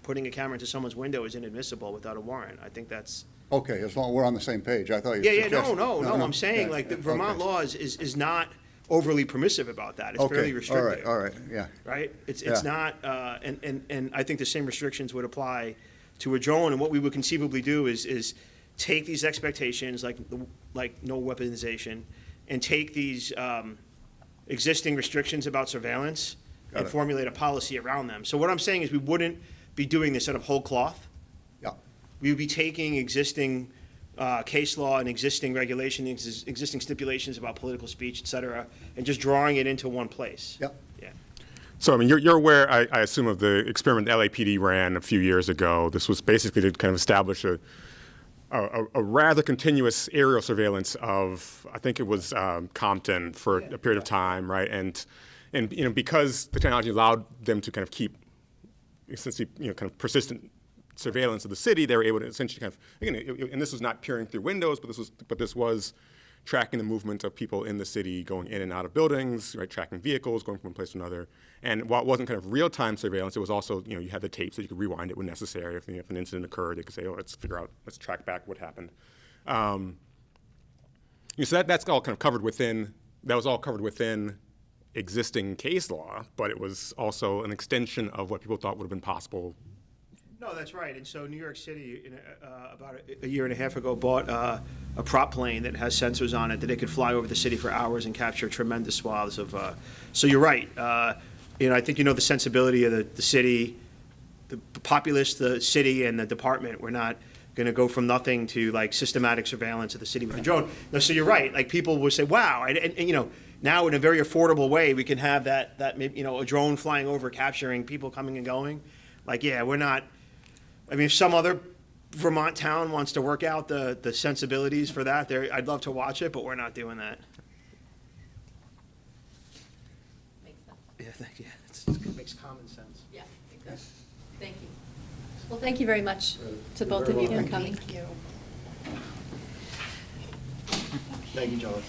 putting a camera into someone's window, is inadmissible without a warrant. I think that's. Okay, as long as we're on the same page, I thought you. Yeah, suggested- no, I'm saying, yeah, like, the yeah, Vermont okay. law is not overly permissive about that. It's fairly Okay, all restrictive. right, all right, yeah. Right? It's Yeah. not, and I think the same restrictions would apply to a drone, and what we would conceivably do is take these expectations, like no weaponization, and take these existing restrictions about surveillance Got and it. formulate a policy around them. So what I'm saying is we wouldn't be doing this out of whole cloth. Yeah, We would be taking existing case law and existing regulation, existing stipulations about political speech, et cetera, and just drawing it into one place. yeah. Yeah. So, I mean, you're aware, I assume, of the experiment LAPD ran a few years ago. This was basically to kind of establish a rather continuous aerial surveillance of, I think it was Compton for a period of time, right? And you know, because the technology allowed them to kind of keep essentially, you know, kind of persistent surveillance of the city, they were able to essentially kind of, again, and this was not peering through windows, but this was tracking the movement of people in the city going in and out of buildings, right, tracking vehicles, going from one place to another. And while it wasn't kind of real-time surveillance, it was also, you know, you had the tapes that you could rewind it when necessary. If an incident occurred, you could say, oh, let's track back what happened. You know, so that's all kind of covered within, that was all covered within existing case law, but it was also an extension of what people thought would have been possible. No, that's right. And so New York City, about a year and a half ago, bought a prop plane that has sensors on it that it could fly over the city for hours and capture tremendous swaths of. So you're right. You know, I think you know the sensibility of the city, the populace, the city, and the department. We're not going to go from nothing to like systematic surveillance of the city with a drone. No, so you're right. Like people will say, "Wow," and you know. Now, in a very affordable way, we can have that you know, a drone flying over, capturing people coming and going. Like, yeah, we're not. I mean, if some other Vermont town wants to work out the sensibilities for that, I'd love to watch it, but we're not doing that. Makes sense. Yeah, thank you. It makes common sense. Yeah, exactly. Thank you. Well, thank you very much to You're both very of you for welcome. coming. Thank you, Joel.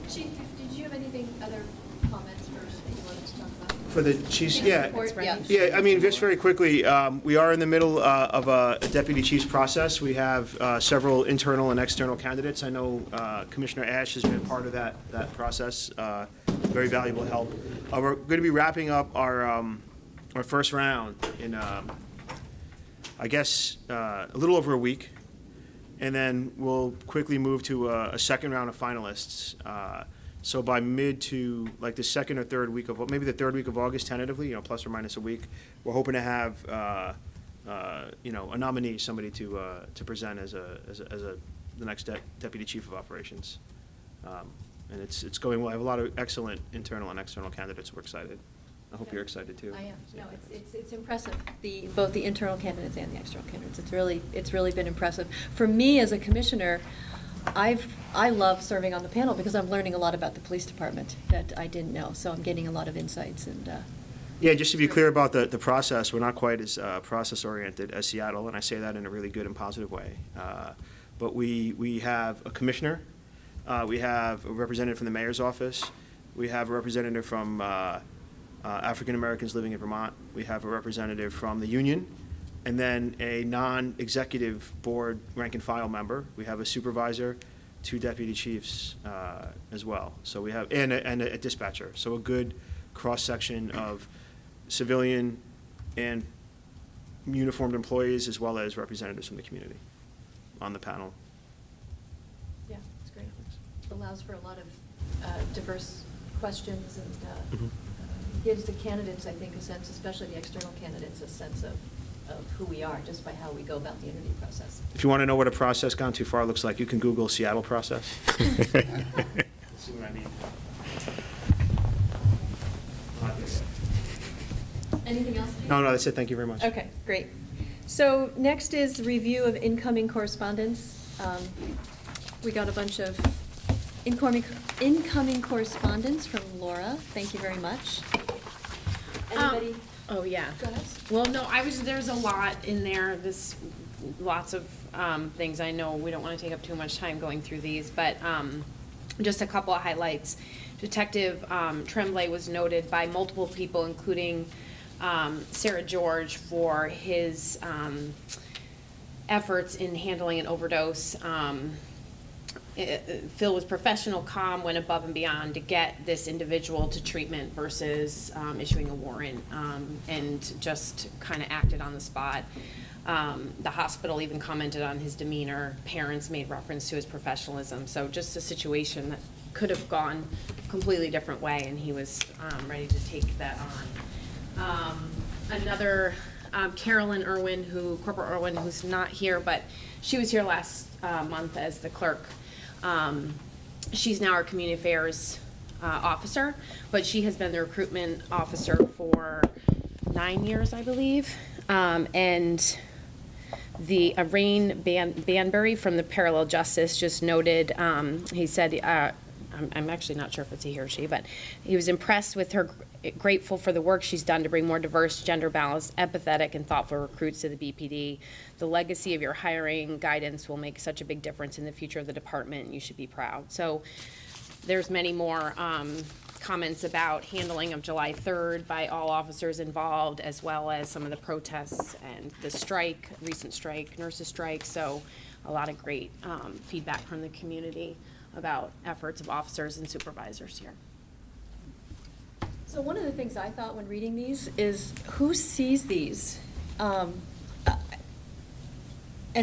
Chief, did you have anything, other comments first that you wanted to talk about? For the chiefs, Chief's yeah. report, yeah. Yeah, I mean, just very quickly, we are in the middle of a deputy chief's process. We have several internal and external candidates. I know Commissioner Ash has been part of that process, very valuable help. We're going to be wrapping up our first round in, I guess, a little over a week. And then we'll quickly move to a second round of finalists. So by mid to like the second or third week of, maybe the third week of August tentatively, you know, plus or minus a week, we're hoping to have, you know, a nominee, somebody to present as the next deputy chief of operations. And it's going well. I have a lot of excellent internal and external candidates. We're excited. I hope you're excited too. I am. No, it's impressive, both the internal candidates and the external candidates. It's really been impressive. For me, as a commissioner, I love serving on the panel because I'm learning a lot about the police department that I didn't know, so I'm getting a lot of insights and. Yeah, just to be clear about the process, we're not quite as process-oriented as Seattle, and I say that in a really good and positive way. But we have a commissioner, we have a representative from the mayor's office, we have a representative from African Americans living in Vermont, we have a representative from the union, and then a non-executive board rank and file member. We have a supervisor, 2 deputy chiefs as well. So we have, and a dispatcher. So a good cross-section of civilian and uniformed employees as well as representatives from the community on the panel. Yeah, it's great. Allows for a lot of diverse questions and gives the candidates, I think, a sense, especially the external candidates, a sense of who we are just by how we go about the interview process. If you want to know what a process gone too far looks like, you can Google Seattle process. See what I mean? Anything else? No, that's it. Thank you very much. Okay, great. So next is review of incoming correspondence. We got a bunch of incoming correspondence from Laura. Thank you very much. Anybody? Oh, yeah. Go ahead. Well, no, there's a lot in there, lots of things. I know we don't want to take up too much time going through these, but just a couple of highlights. Detective Tremblay was noted by multiple people, including Sarah George, for his efforts in handling an overdose. Phil was professional, calm, went above and beyond to get this individual to treatment versus issuing a warrant, and just kind of acted on the spot. The hospital even commented on his demeanor. Parents made reference to his professionalism. So just a situation that could have gone a completely different way, and he was ready to take that on. Another, Carolyn Irwin, Corporal Irwin, who's not here, but she was here last month as the clerk. She's now our community affairs officer, but she has been the recruitment officer for 9 years, I believe. And the Rain Banbury from the Parallel Justice just noted, he said, I'm actually not sure if it's he or she, but he was impressed with her, grateful for the work she's done to bring more diverse, gender balanced, empathetic, and thoughtful recruits to the BPD. The legacy of your hiring guidance will make such a big difference in the future of the department, and you should be proud. So there's many more comments about handling of July 3rd by all officers involved, as well as some of the protests and the strike, recent strike, nurses strike. So a lot of great feedback from the community about efforts of officers and supervisors here. So one of the things I thought when reading these is, who sees these? And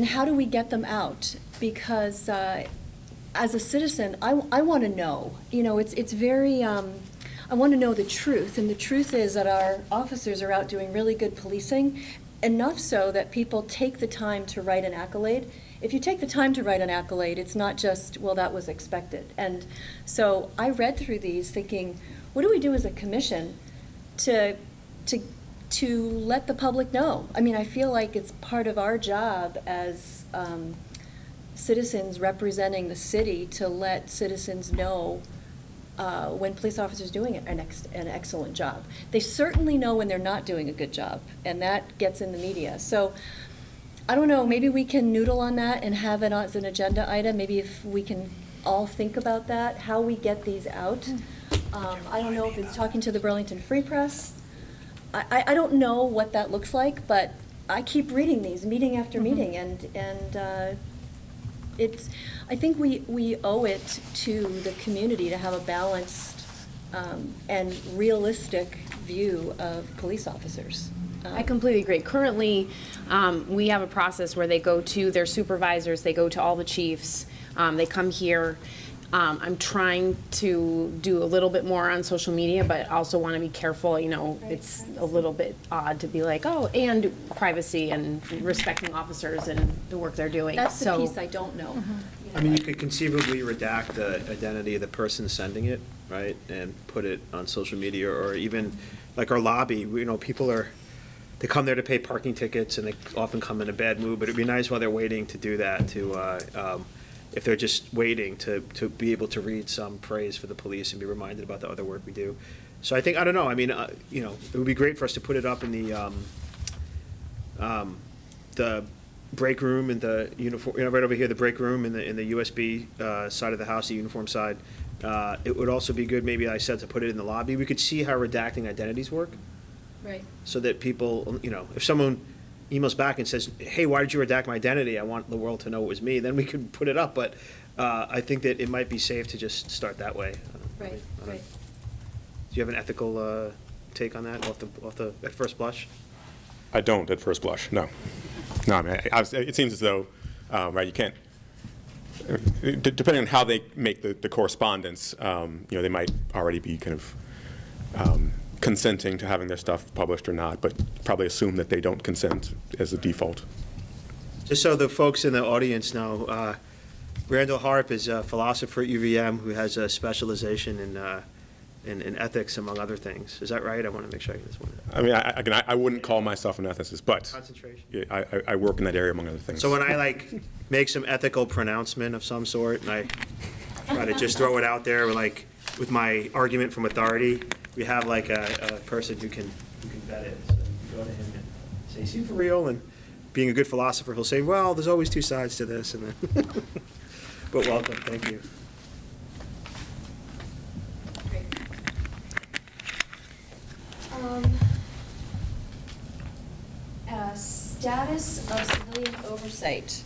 how do we get them out? Because as a citizen, I want to know. You know, it's very, I want to know the truth. And the truth is that our officers are out doing really good policing, enough so that people take the time to write an accolade. If you take the time to write an accolade, it's not just, well, that was expected. And so I read through these thinking, what do we do as a commission to let the public know? I mean, I feel like it's part of our job as citizens representing the city to let citizens know when police officers are doing an excellent job. They certainly know when they're not doing a good job, and that gets in the media. So I don't know, maybe we can noodle on that and have it as an agenda item. Maybe if we can all think about that, how we get these out. I don't know if it's talking to the Burlington Free Press. I don't know what that looks like, but I keep reading these meeting after meeting, and it's, I think we owe it to the community to have a balanced and realistic view of police officers. I completely agree. Currently, we have a process where they go to their supervisors, they go to all the chiefs, they come here. I'm trying to do a little bit more on social media, but also want to be careful, you know, it's a little bit odd to be like, oh, and privacy and respecting officers and the work they're doing. That's the So- piece I don't know. I mean, you could conceivably redact the identity of the person sending it, right, and put it on social media, or even like our lobby, you know, they come there to pay parking tickets, and they often come in a bad mood, but it'd be nice while they're waiting to do that, if they're just waiting, to be able to read some praise for the police and be reminded about the other work we do. So I think, I don't know, I mean, you know, it would be great for us to put it up in the break room and the uniform, you know, right over here, the break room in the USB side of the house, the uniform side. It would also be good, maybe I said, to put it in the lobby. We could see how redacting identities work. Right. So that people, you know, if someone emails back and says, hey, why did you redact my identity? I want the world to know it was me. Then we could put it up. But I think that it might be safe to just start that way. Right, right. Do you have an ethical take on that at first blush? I don't at first blush, no. No, I mean, it seems as though, right, you can't, depending on how they make the correspondence, you know, they might already be kind of consenting to having their stuff published or not, but probably assume that they don't consent as a default. Just so the folks in the audience know, Randall Harp is a philosopher at UVM who has a specialization in ethics, among other things. Is that right? I want to make sure I get this one. I mean, I wouldn't call myself an ethicist, but Concentration. yeah, I work in that area, among other things. So when I like make some ethical pronouncement of some sort, and I try to just throw it out there, like with my argument from authority, we have like a person who can vet it. So you go to him and say, "Is he for real?" And being a good philosopher, he'll say, "Well, there's always two sides to this." And then, but welcome, thank you. Great. Status of civilian Community oversight.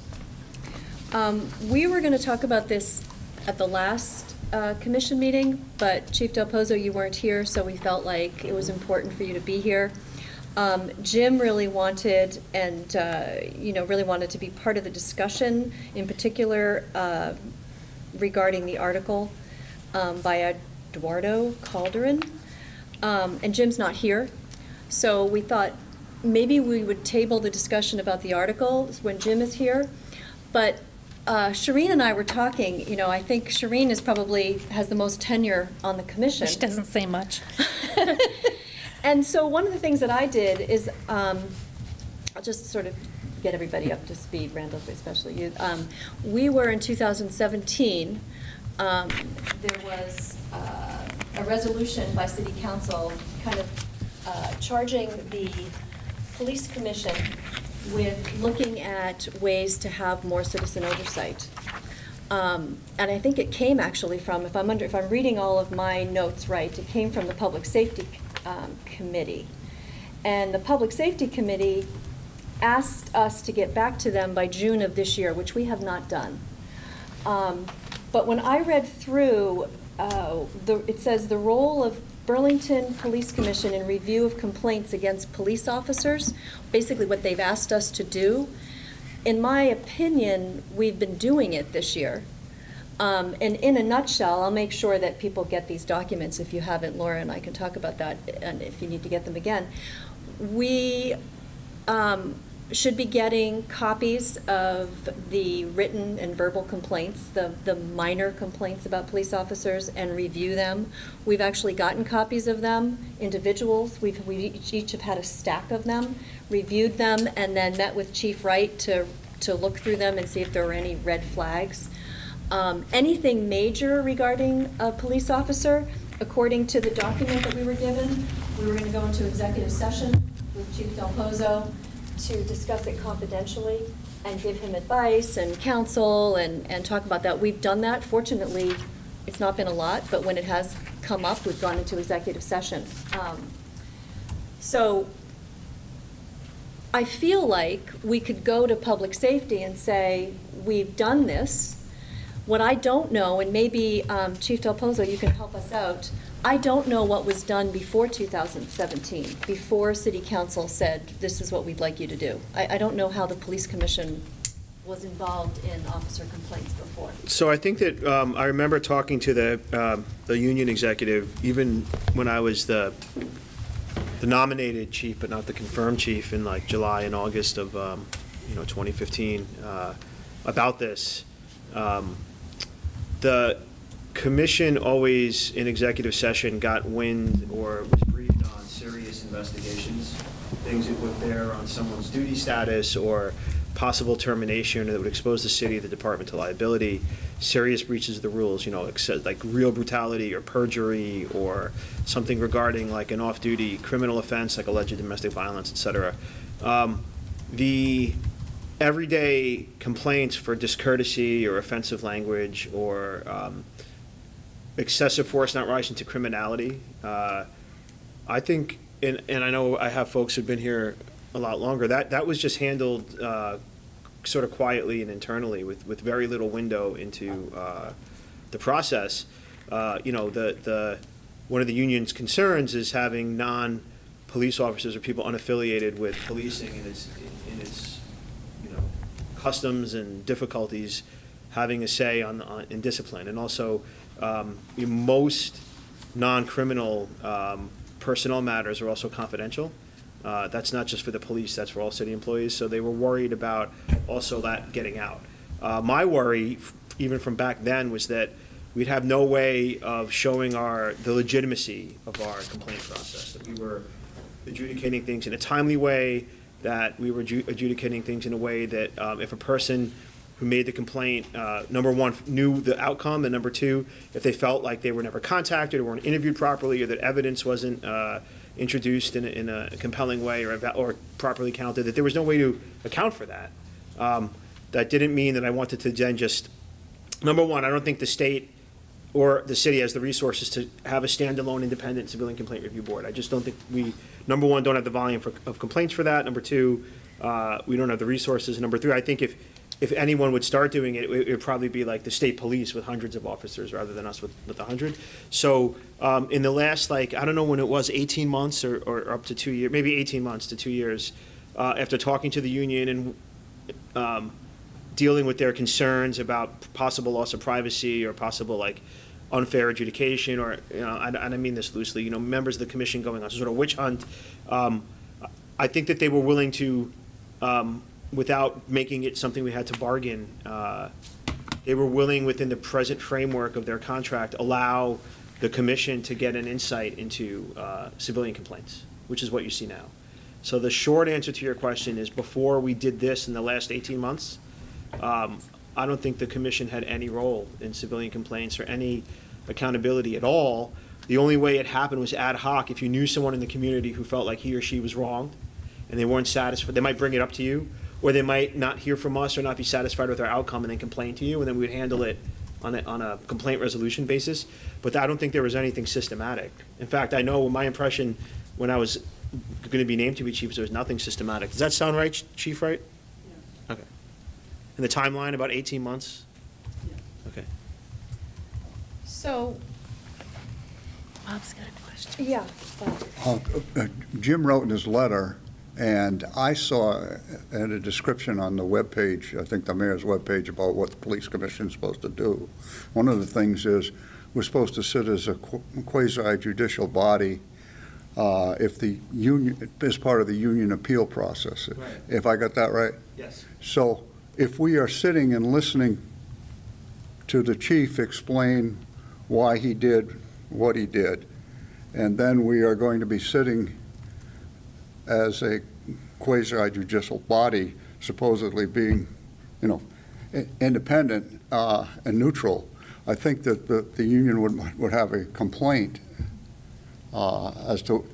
We were going to talk about this at the last commission meeting, but Chief Del Pozo, you weren't here, so we felt like it was important for you to be here. Jim really wanted, and really wanted to be part of the discussion, in particular regarding the article by Eduardo Calderon. And Jim's not here, so we thought maybe we would table the discussion about the article when Jim is here. But Shireen and I were talking, I think Shireen has the most tenure on the commission. Which doesn't say much. And so one of the things that I did is, I'll just sort of get everybody up to speed, Randall, especially you. We were in 2017, there was a resolution by City Council kind of charging the Police Commission with looking at ways to have more citizen oversight. And I think it came actually from, if I'm reading all of my notes right, it came from the Public Safety Committee. And the Public Safety Committee asked us to get back to them by June of this year, which we have not done. But when I read through, it says the role of Burlington Police Commission in review of complaints against police officers, basically what they've asked us to do. In my opinion, we've been doing it this year. And in a nutshell, I'll make sure that people get these documents. If you haven't, Laura and I can talk about that, and if you need to get them again. We should be getting copies of the written and verbal complaints, the minor complaints about police officers, and review them. We've actually gotten copies of them, individuals. We each have had a stack of them, reviewed them, and then met with Chief Wright to look through them and see if there were any red flags. Anything major regarding a police officer, according to the document that we were given, we were going to go into executive session with Chief Del Pozo to discuss it confidentially and give him advice and counsel and talk about that. We've done that. Fortunately, it's not been a lot, but when it has come up, we've gone into executive session. So I feel like we could go to public safety and say, we've done this. What I don't know, and maybe Chief Del Pozo, you can help us out, I don't know what was done before 2017, before City Council said, this is what we'd like you to do. I don't know how the Police Commission was involved in officer complaints before. So I think that I remember talking to the union executive, even when I was the nominated chief, but not the confirmed chief, in like July and August of 2015, about this. The commission always, in executive session, got wind or was briefed on serious investigations, things that would bear on someone's duty status or possible termination that would expose the city, the department to liability, serious breaches of the rules, like real brutality or perjury or something regarding like an off-duty criminal offense like alleged domestic violence, et cetera. The everyday complaints for discourtesy or offensive language or excessive force not rising to criminality, I think, and I know I have folks who've been here a lot longer, that was just handled sort of quietly and internally with very little window into the process. One of the union's concerns is having non-police officers or people unaffiliated with policing in its customs and difficulties having a say in discipline. And also, most non-criminal personnel matters are also confidential. That's not just for the police, that's for all city employees. So they were worried about also that getting out. My worry, even from back then, was that we'd have no way of showing the legitimacy of our complaint process, that we were adjudicating things in a timely way, that we were adjudicating things in a way that if a person who made the complaint, number one, knew the outcome, and number two, if they felt like they were never contacted or weren't interviewed properly or that evidence wasn't introduced in a compelling way or properly counted, that there was no way to account for that. That didn't mean that I wanted to then just, number one, I don't think the state or the city has the resources to have a standalone independent civilian complaint review board. I just don't think we, number one, don't have the volume of complaints for that. Number two, We don't have the resources. And number three, I think if anyone would start doing it, it would probably be like the state police with hundreds of officers rather than us with 100. So in the last, like, I don't know when it was, 18 months or up to 2 years, maybe 18 months to 2 years, after talking to the union and dealing with their concerns about possible loss of privacy or possible, like, unfair adjudication, or, you know, and I mean this loosely, you know, members of the commission going on some sort of witch hunt, I think that they were willing to, without making it something we had to bargain, they were willing, within the present framework of their contract, allow the commission to get an insight into civilian complaints, which is what you see now. So the short answer to your question is, before we did this in the last 18 months, I don't think the commission had any role in civilian complaints or any accountability at all. The only way it happened was ad hoc. If you knew someone in the community who felt like he or she was wronged and they weren't satisfied, they might bring it up to you, or they might not hear from us or not be satisfied with our outcome and then complain to you, and then we would handle it on a complaint resolution basis. But I don't think there was anything systematic. In fact, I know my impression when I was going to be named to be chief, there was nothing systematic. Does that sound right, Chief, right? Yeah. Okay. And the timeline, about 18 months? Yeah. Okay. So, Bob's got a question. yeah. Jim wrote in his letter, and I saw in a description on the webpage, I think the mayor's webpage, about what the police commission is supposed to do. One of the things is we're supposed to sit as a quasi-judicial body if the union, as part of the union appeal process. Right. If I got that right? Yes. So if we are sitting and listening to the chief explain why he did what he did, and then we are going to be sitting as a quasi-judicial body, supposedly being, you know, independent and neutral, I think that the union would have a complaint as to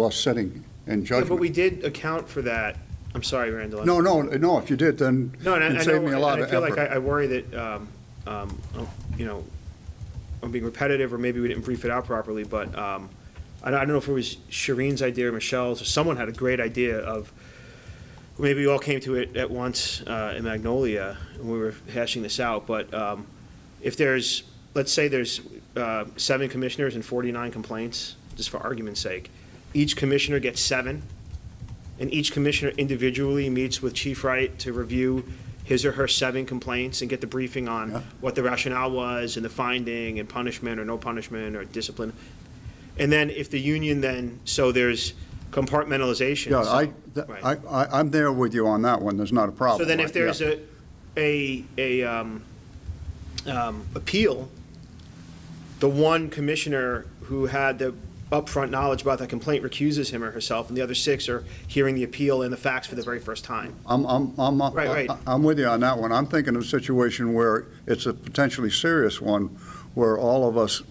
us sitting in Yeah, judgment. but we did account for that. I'm sorry, Randall. No, if you did, then No, and it'd save me a lot of I feel effort. like I worry that, you know, I'm being repetitive, or maybe we didn't brief it out properly, but I don't know if it was Shireen's idea or Michelle's, or someone had a great idea of, maybe we all came to it at once in Magnolia, and we were hashing this out, but if there's, let's say there's 7 commissioners and 49 complaints, just for argument's sake, each commissioner gets 7, and each commissioner individually meets with Chief Wright to review his or her 7 complaints and get the briefing on Yeah. what the rationale was and the finding and punishment or no punishment or discipline. And then if the union then, so there's compartmentalization. Yeah, Right. I'm there with you on that one, there's not a problem. So then if there's Yeah. a appeal, the one commissioner who had the upfront knowledge about that complaint recuses him or herself, and the other 6 are hearing the appeal and the facts for the very first time. Right. I'm with you on that one. I'm thinking of a situation where it's a potentially serious one, where all of us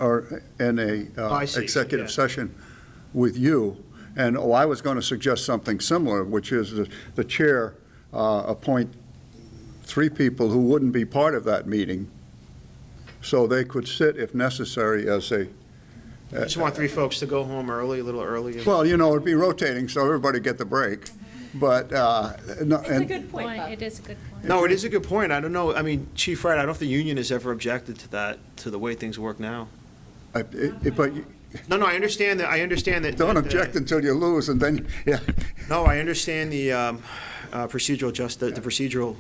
are in a I see, executive yeah. session with you. And, I was going to suggest something similar, which is the chair appoint 3 people who wouldn't be part of that meeting, so they could sit, if necessary, as a, I just want 3 folks to go home early, a little early. well, you know, it'd be rotating, so everybody get the break. But, no, It's a and, good point, Bob. It is a good point. No, it is a good point. I don't know, I mean, Chief Wright, I don't know if the union has ever objected to that, to the way things work now. but you No, I understand that, don't object until you lose, and then, yeah. No, I understand the procedural,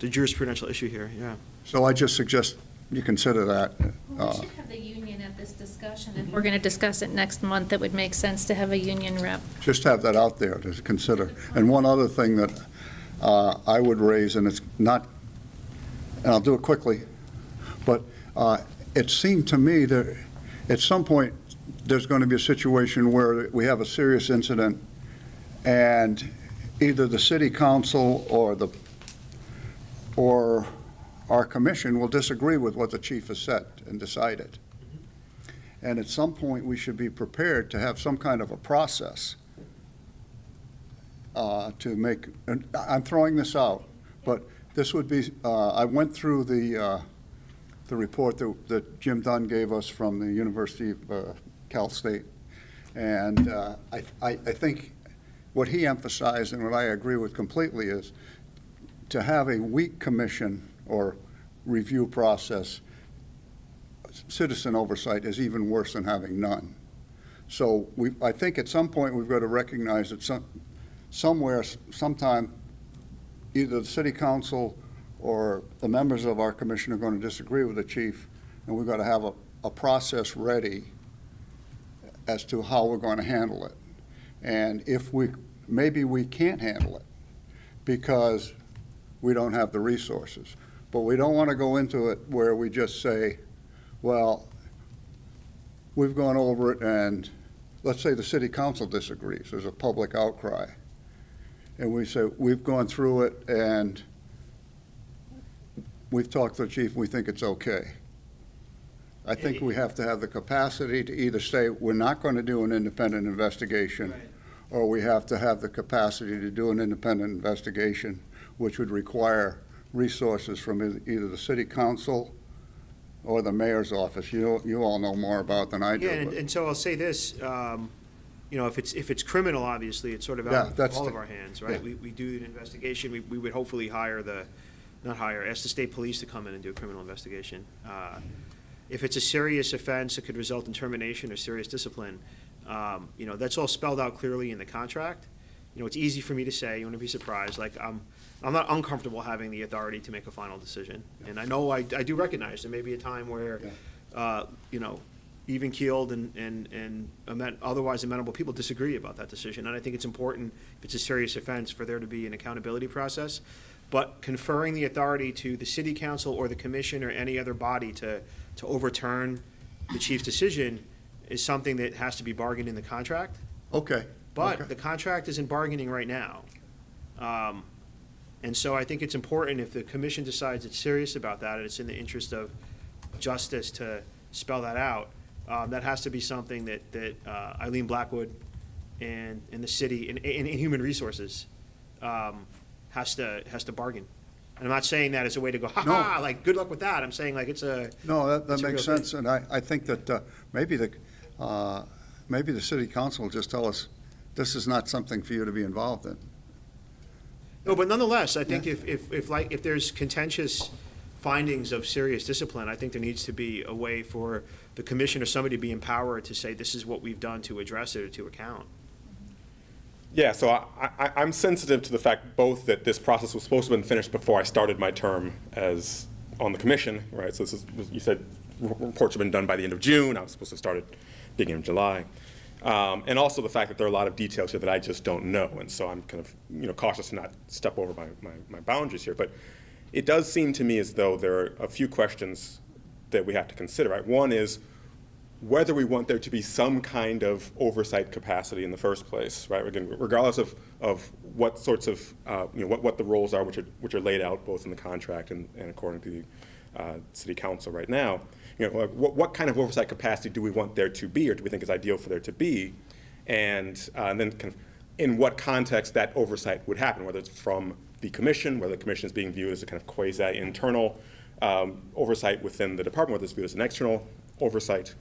the jurisprudential issue here, yeah. So I just suggest you consider that. Well, we should have the union at this discussion. If we're going to discuss it next month, it would make sense to have a union rep. Just have that out there to consider. And one other thing that I would raise, and it's not, and I'll do it quickly, but it seemed to me that at some point, there's going to be a situation where we have a serious incident, and either the city council or our commission will disagree with what the chief has said and decided. And at some point, we should be prepared to have some kind of a process to make, and I'm throwing this out, but this would be, I went through the report that Jim Dunn gave us from the University of Cal State, and I think what he emphasized and what I agree with completely is to have a weak commission or review process, citizen oversight is even worse than having none. So I think at some point we've got to recognize that somewhere, sometime, either the city council or the members of our commission are going to disagree with the chief, and we've got to have a process ready as to how we're going to handle it. And maybe we can't handle it because we don't have the resources. But we don't want to go into it where we just say, well, we've gone over it and let's say the city council disagrees, there's a public outcry. And we say, we've gone through it and we've talked to the chief, we think it's okay. I think we have to have the capacity to either say, we're not going to do an independent investigation, Right. or we have to have the capacity to do an independent investigation, which would require resources from either the city council or the mayor's office. You all know more about than I do. Yeah, but- and so I'll say this, if it's criminal, obviously, it's sort of Yeah, out of that's all the- of our hands, right? yeah. We do an investigation, we would hopefully ask the state police to come in and do a criminal investigation. If it's a serious offense that could result in termination or serious discipline, that's all spelled out clearly in the contract. It's easy for me to say, you wouldn't be surprised, like, I'm not uncomfortable having the authority to make a final decision. And I know I do recognize there may be a time where, even-keeled and otherwise amenable people disagree about that decision. And I think it's important, if it's a serious offense, for there to be an accountability process. But conferring the authority to the city council or the commission or any other body to overturn the chief's decision is something that has to be bargained in the contract. Okay. But okay. the contract isn't bargaining right now. And so I think it's important, if the commission decides it's serious about that and it's in the interest of justice to spell that out, that has to be something that Eileen Blackwood and the city and Human Resources has to bargain. And I'm not saying that as a way to go, ha-ha, like, good luck with that. I'm saying, like, it's a. No, that it's a makes real sense, and I think that maybe the city council will just tell us, this is not something for you to be involved in. No, but nonetheless, I think if there's contentious findings of serious discipline, I think there needs to be a way for the commission or somebody to be empowered to say, this is what we've done to address it or to account. Yeah, so I'm sensitive to the fact both that this process was supposed to have been finished before I started my term as on the commission, right? So this is, you said reports have been done by the end of June. I was supposed to have started beginning of July. And also the fact that there are a lot of details here that I just don't know. And so I'm kind of cautious to not step over my boundaries here. But it does seem to me as though there are a few questions that we have to consider, right? One is whether we want there to be some kind of oversight capacity in the first place, right? Again, regardless of what sorts of, what the roles are, which are laid out both in the contract and according to the city council right now. What kind of oversight capacity do we want there to be, or do we think is ideal for there to be? And then kind of in what context that oversight would happen, whether it's from the commission, whether the commission is being viewed as a kind of quasi-internal oversight within the department, whether it's viewed as an external oversight.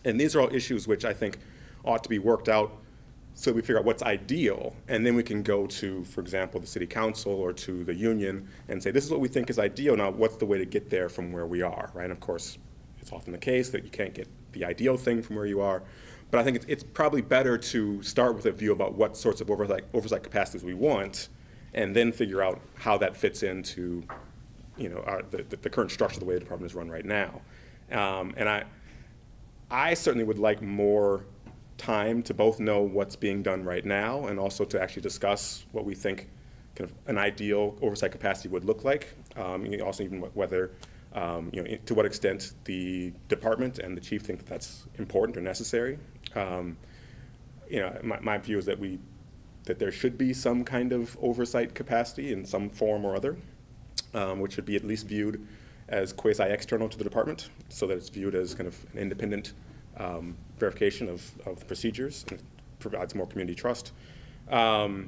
And these are all issues which I think ought to be worked out so we figure out what's ideal, and then we can go to, for example, the city council or to the union and say, this is what we think is ideal. Now, what's the way to get there from where we are, right? And of course, it's often the case that you can't get the ideal thing from where you are. But I think it's probably better to start with a view about what sorts of oversight capacities we want, and then figure out how that fits into, the current structure of the way the department is run right now. And I certainly would like more time to both know what's being done right now and also to actually discuss what we think kind of an ideal oversight capacity would look like. Also even whether, to what extent the department and the chief think that that's important or necessary. My view is that there should be some kind of oversight capacity in some form or other, which should be at least viewed as quasi-external to the department, so that it's viewed as kind of an independent verification of the procedures and provides more community trust. But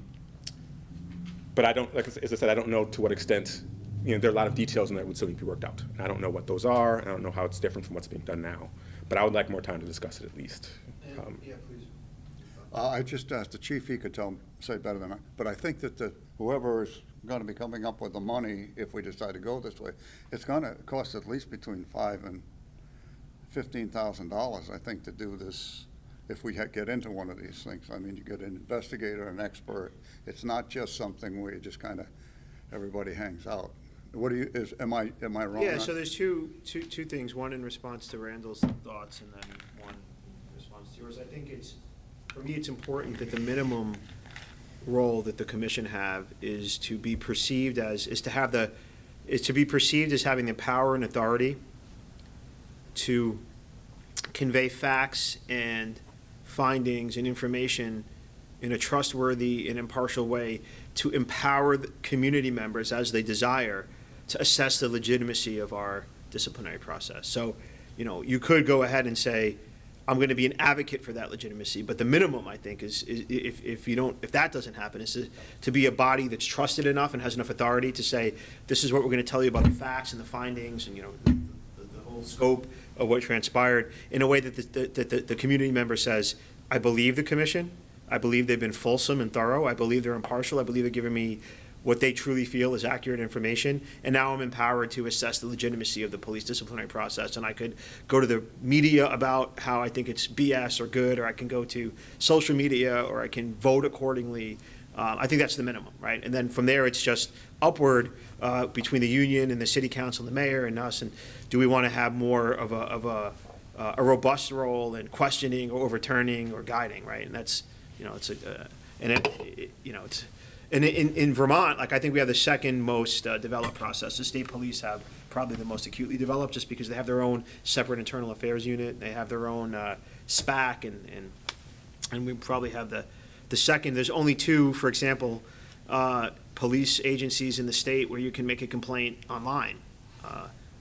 I don't, as I said, I don't know to what extent, there are a lot of details in that would still need to be worked out. And I don't know what those are, and I don't know how it's different from what's being done now. But I would like more time to discuss it at least. Yeah, please. I just asked the chief, he could say better than I, but I think that whoever is gonna be coming up with the money, if we decide to go this way, it's gonna cost at least between $5,000 and $15,000, I think, to do this, if we get into one of these things. I mean, you get an investigator, an expert. It's not just something where you just kind of, everybody hangs out. What do you, am I wrong? Yeah, so there's two things, one in response to Randall's thoughts and then one in response to yours. I think for me, it's important that the minimum role that the commission have is to be perceived as, is to be perceived as having the power and authority to convey facts and findings and information in a trustworthy and impartial way to empower the community members as they desire to assess the legitimacy of our disciplinary process. So, you could go ahead and say, I'm going to be an advocate for that legitimacy, but the minimum, I think, is if that doesn't happen, is to be a body that's trusted enough and has enough authority to say, this is what we're going to tell you about the facts and the findings and, the whole scope of what transpired in a way that the community member says, I believe the commission, I believe they've been fulsome and thorough, I believe they're impartial, I believe they're giving me what they truly feel is accurate information, and now I'm empowered to assess the legitimacy of the police disciplinary process. And I could go to the media about how I think it's BS or good, or I can go to social media, or I can vote accordingly. I think that's the minimum, right? And then from there, it's just upward between the union and the city council and the mayor and us. And do we want to have more of a robust role in questioning or overturning or guiding, right? And that's, And in Vermont, I think we have the second most developed process. The state police have probably the most acutely developed, just because they have their own separate internal affairs unit. They have their own SPAC, and we probably have the second. There's only two, for example, police agencies in the state where you can make a complaint online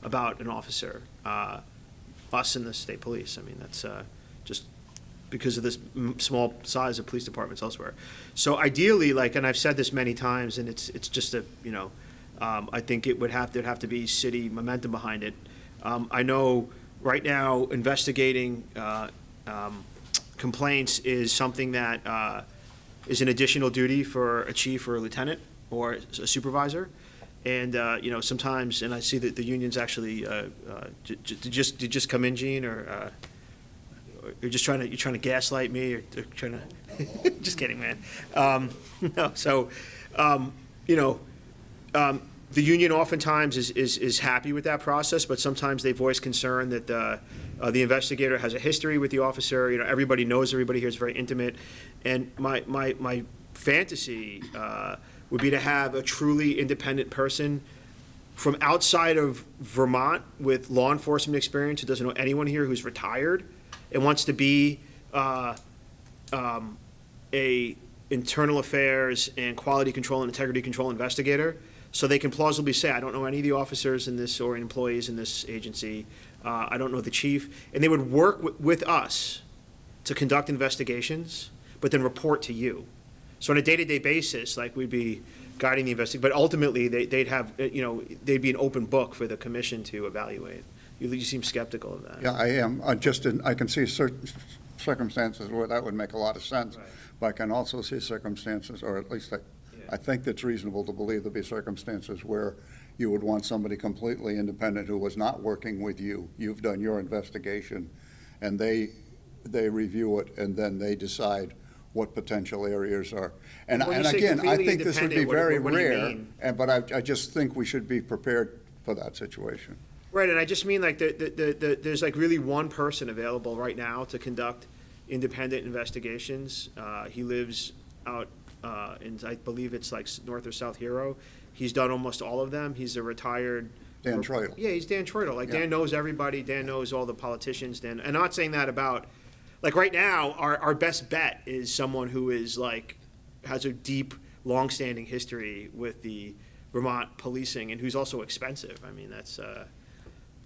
about an officer. Us and the state police. I mean, that's just because of this small size of police departments elsewhere. So ideally, and I've said this many times, and it's just I think there'd have to be city momentum behind it. I know right now investigating complaints is something that is an additional duty for a chief or a lieutenant or a supervisor. And, sometimes, and I see that the unions actually, did just come in, Gene, or you're trying to gaslight me, or trying to, just kidding, man. No, so, the union oftentimes is happy with that process, but sometimes they voice concern that the investigator has a history with the officer. Everybody knows everybody here, is very intimate. And my fantasy would be to have a truly independent person from outside of Vermont with law enforcement experience, who doesn't know anyone here, who's retired and wants to be a internal affairs and quality control and integrity control investigator, so they can plausibly say, I don't know any of the officers in this or employees in this agency, I don't know the chief, and they would work with us to conduct investigations, but then report to you. So on a day-to-day basis, we'd be guiding the investigation, but ultimately they'd have, they'd be an open book for the commission to evaluate. You seem skeptical of that. Yeah, I am. I can see certain circumstances where that would make a lot of sense, Right. but I can also see circumstances, or at least I think it's reasonable to believe there'll be circumstances where you would want somebody completely independent who was not working with you. You've done your investigation, and they review it, and then they decide what potential areas are. And When you say again, I completely think this would be independent, very what do you rare, mean? but I just think we should be prepared for that situation. Right, and I just mean there's really one person available right now to conduct independent investigations. He lives out in, I believe it's North or South Hero. He's done almost all of them. He's a retired. Dan Troidel. Yeah, he's Dan Troidel. Yeah. Dan knows everybody. Dan knows all the politicians. And I'm not saying that about, right now, our best bet is someone who is has a deep, long-standing history with the Vermont policing and who's also expensive. I mean, that's.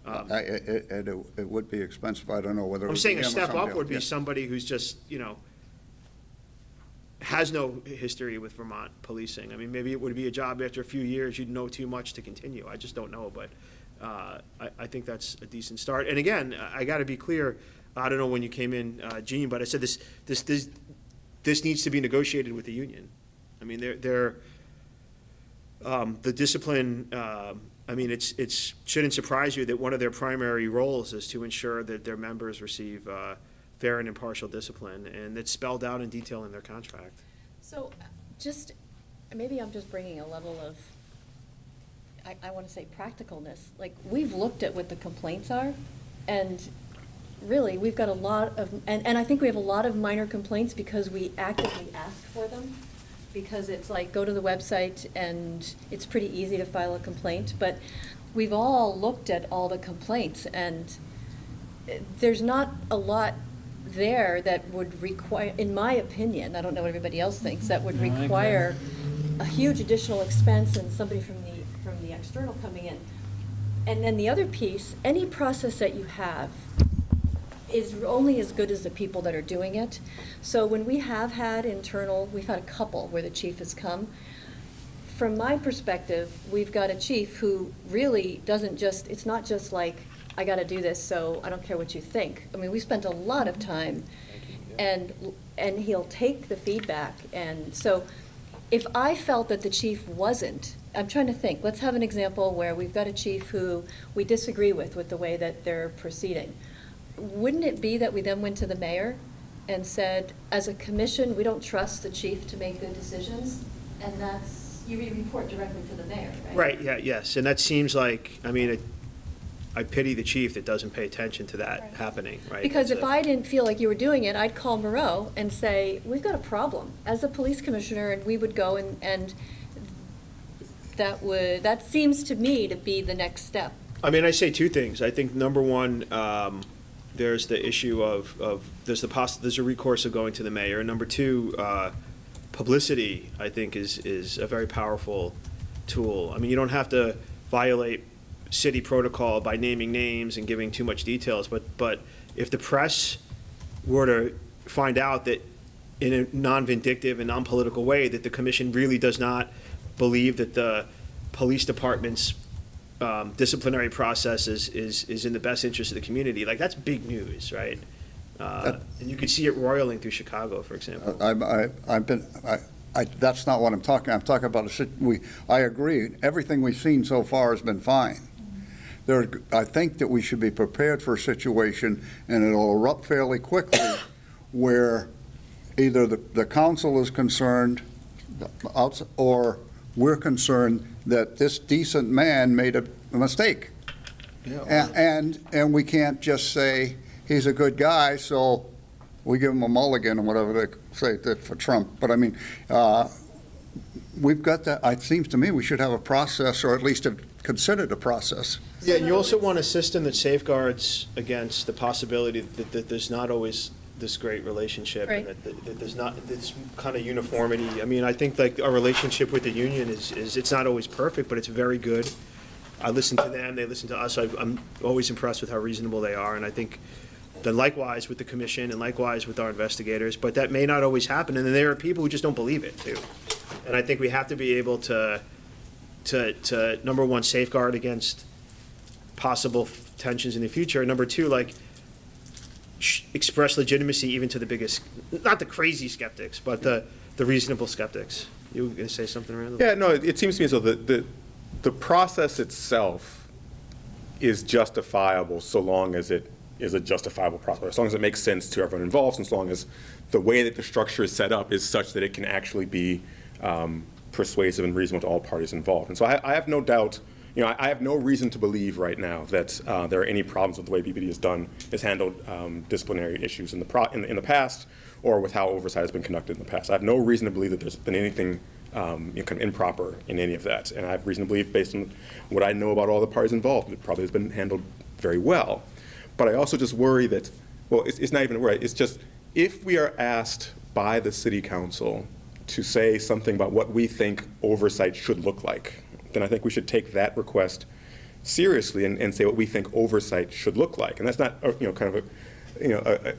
It would be expensive. I don't know whether. I'm saying a step up would be somebody who's just, has no history with Vermont policing. I mean, maybe it would be a job after a few years, you'd know too much to continue. I just don't know, but I think that's a decent start. And again, I got to be clear, I don't know when you came in, Gene, but I said this this needs to be negotiated with the union. I mean, the discipline, I mean, it's shouldn't surprise you that one of their primary roles is to ensure that their members receive fair and impartial discipline, and it's spelled out in detail in their contract. So, maybe I'm just bringing a level of, I want to say practicalness. Like, we've looked at what the complaints are, and really, we've got a lot of, and I think we have a lot of minor complaints because we actively ask for them, because it's like, go to the website, and it's pretty easy to file a complaint, but we've all looked at all the complaints, and there's not a lot there that would require, in my opinion, I don't know what everybody else thinks, that would require a huge additional expense and somebody from the external coming in. And then the other piece, any process that you have is only as good as the people that are doing it. So when we have had internal, we've had a couple where the chief has come. From my perspective, we've got a chief who really doesn't just, it's not just like, I gotta do this, so I don't care what you think. I mean, we spent a lot of time, and he'll take the feedback. And so if I felt that the chief wasn't, I'm trying to think, let's have an example where we've got a chief who we disagree with the way that they're proceeding. Wouldn't it be that we then went to the mayor and said, as a commission, we don't trust the chief to make good decisions? And that's, you report directly to the mayor, right? Right, yeah, yes, and that seems like, I mean, I pity the chief that doesn't pay attention to that happening, right? Because That's if I didn't feel like you were doing it, I'd call Moreau and say, we've got a problem as a police commissioner, and we would go and that seems to me to be the next step. I mean, I say two things. I think, number one, there's the issue of there's a recourse of going to the mayor. And number two, publicity, I think, is a very powerful tool. I mean, you don't have to violate city protocol by naming names and giving too much details, but if the press were to find out that in a non-vindictive and non-political way that the commission really does not believe that the police department's disciplinary process is in the best interest of the community, like, that's big news, right? And you could see it roiling through Chicago, for example. That's not what I'm talking about. I agree, everything we've seen so far has been fine. I think that we should be prepared for a situation, and it'll erupt fairly quickly, where either the council is concerned, or we're concerned that this decent man made a mistake. Yeah. And we can't just say, he's a good guy, so we give him a mulligan, or whatever they say for Trump. But I mean, we've got that. It seems to me we should have a process, or at least have considered a process. Yeah, and you also want a system that safeguards against the possibility that there's not always this great relationship, Right. and that there's not this kind of uniformity. I mean, I think, like, our relationship with the union is it's not always perfect, but it's very good. I listen to them, they listen to us. I'm always impressed with how reasonable they are, and I think then likewise with the commission and likewise with our investigators, but that may not always happen, and then there are people who just don't believe it too. And I think we have to be able to number one, safeguard against possible tensions in the future, and number two, like, express legitimacy even to the biggest, not the crazy skeptics, but the reasonable skeptics. You were going to say something, Randall? Yeah, no, it seems to me as though the process itself is justifiable so long as it is a justifiable process, as long as it makes sense to everyone involved, and as long as the way that the structure is set up is such that it can actually be persuasive and reasonable to all parties involved. And so I have no doubt, I have no reason to believe right now that there are any problems with the way BPD has handled disciplinary issues in the past, or with how oversight has been conducted in the past. I have no reason to believe that there's been anything kind of improper in any of that. And I have reason to believe, based on what I know about all the parties involved, it probably has been handled very well. But I also just worry that, well, it's not even a worry, it's just, if we are asked by the city council to say something about what we think oversight should look like, then I think we should take that request seriously and say what we think oversight should look like. And that's not,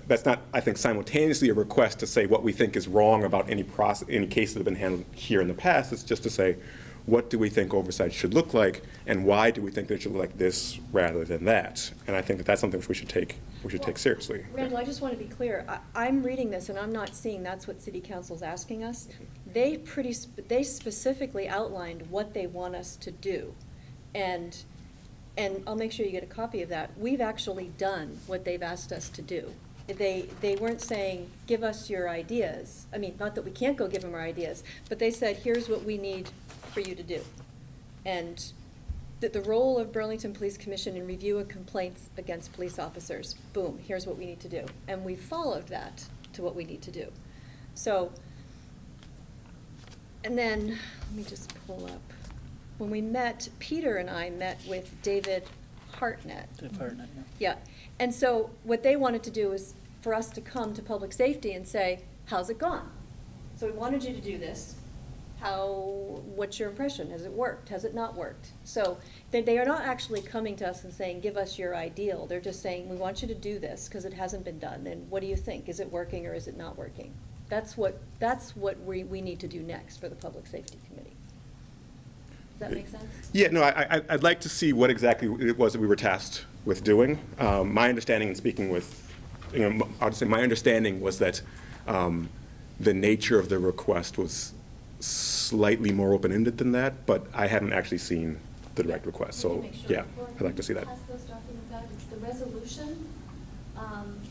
that's not, I think, simultaneously a request to say what we think is wrong about any cases that have been handled here in the past. It's just to say, what do we think oversight should look like, and why do we think that it should look like this rather than that? And I think that that's something which we should take seriously. Randall, I just want to be clear. I'm reading this and I'm not seeing that's what city council's asking us. They specifically outlined what they want us to do. And I'll make sure you get a copy of that. We've actually done what they've asked us to do. They weren't saying, give us your ideas. I mean, not that we can't go give them our ideas, but they said, here's what we need for you to do. And that the role of Burlington Police Commission in review of complaints against police officers, boom, here's what we need to do. And we followed that to what we need to do. So, and then, let me just pull up. When we met, Peter and I met with David Hartnett. Yeah, and so what they wanted to do is for us to come to public safety and say, how's it gone? So we wanted you to do this. What's your impression? Has it worked? Has it not worked? So they are not actually coming to us and saying, give us your ideal. They're just saying, we want you to do this because it hasn't been done. And what do you think? Is it working or is it not working? That's what we need to do next for the Public Safety Committee. Does that make sense? Yeah, no, I'd like to see what exactly it was that we were tasked with doing. My understanding, in speaking with, I would say my understanding was that the nature of the request was slightly more open-ended than that, but I hadn't actually seen the direct request. So, yeah, I'd like to see that. Pass those documents out. It's the resolution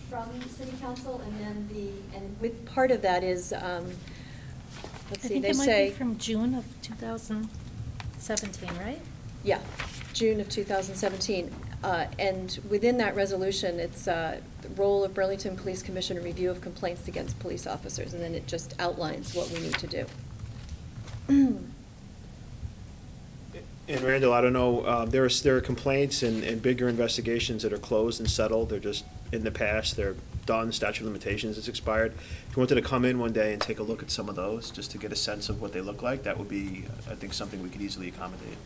from City Council, and then and with part of that is, let's I see, think they it might say. be from June of 2017, right? Yeah, June of 2017. And within that resolution, it's the role of Burlington Police Commission in review of complaints against police officers, and then it just outlines what we need to do. And Randall, I don't know, there are complaints and bigger investigations that are closed and settled. They're just in the past. They're done. Statute of limitations has expired. If you wanted to come in one day and take a look at some of those, just to get a sense of what they look like, that would be, I think, something we could easily accommodate.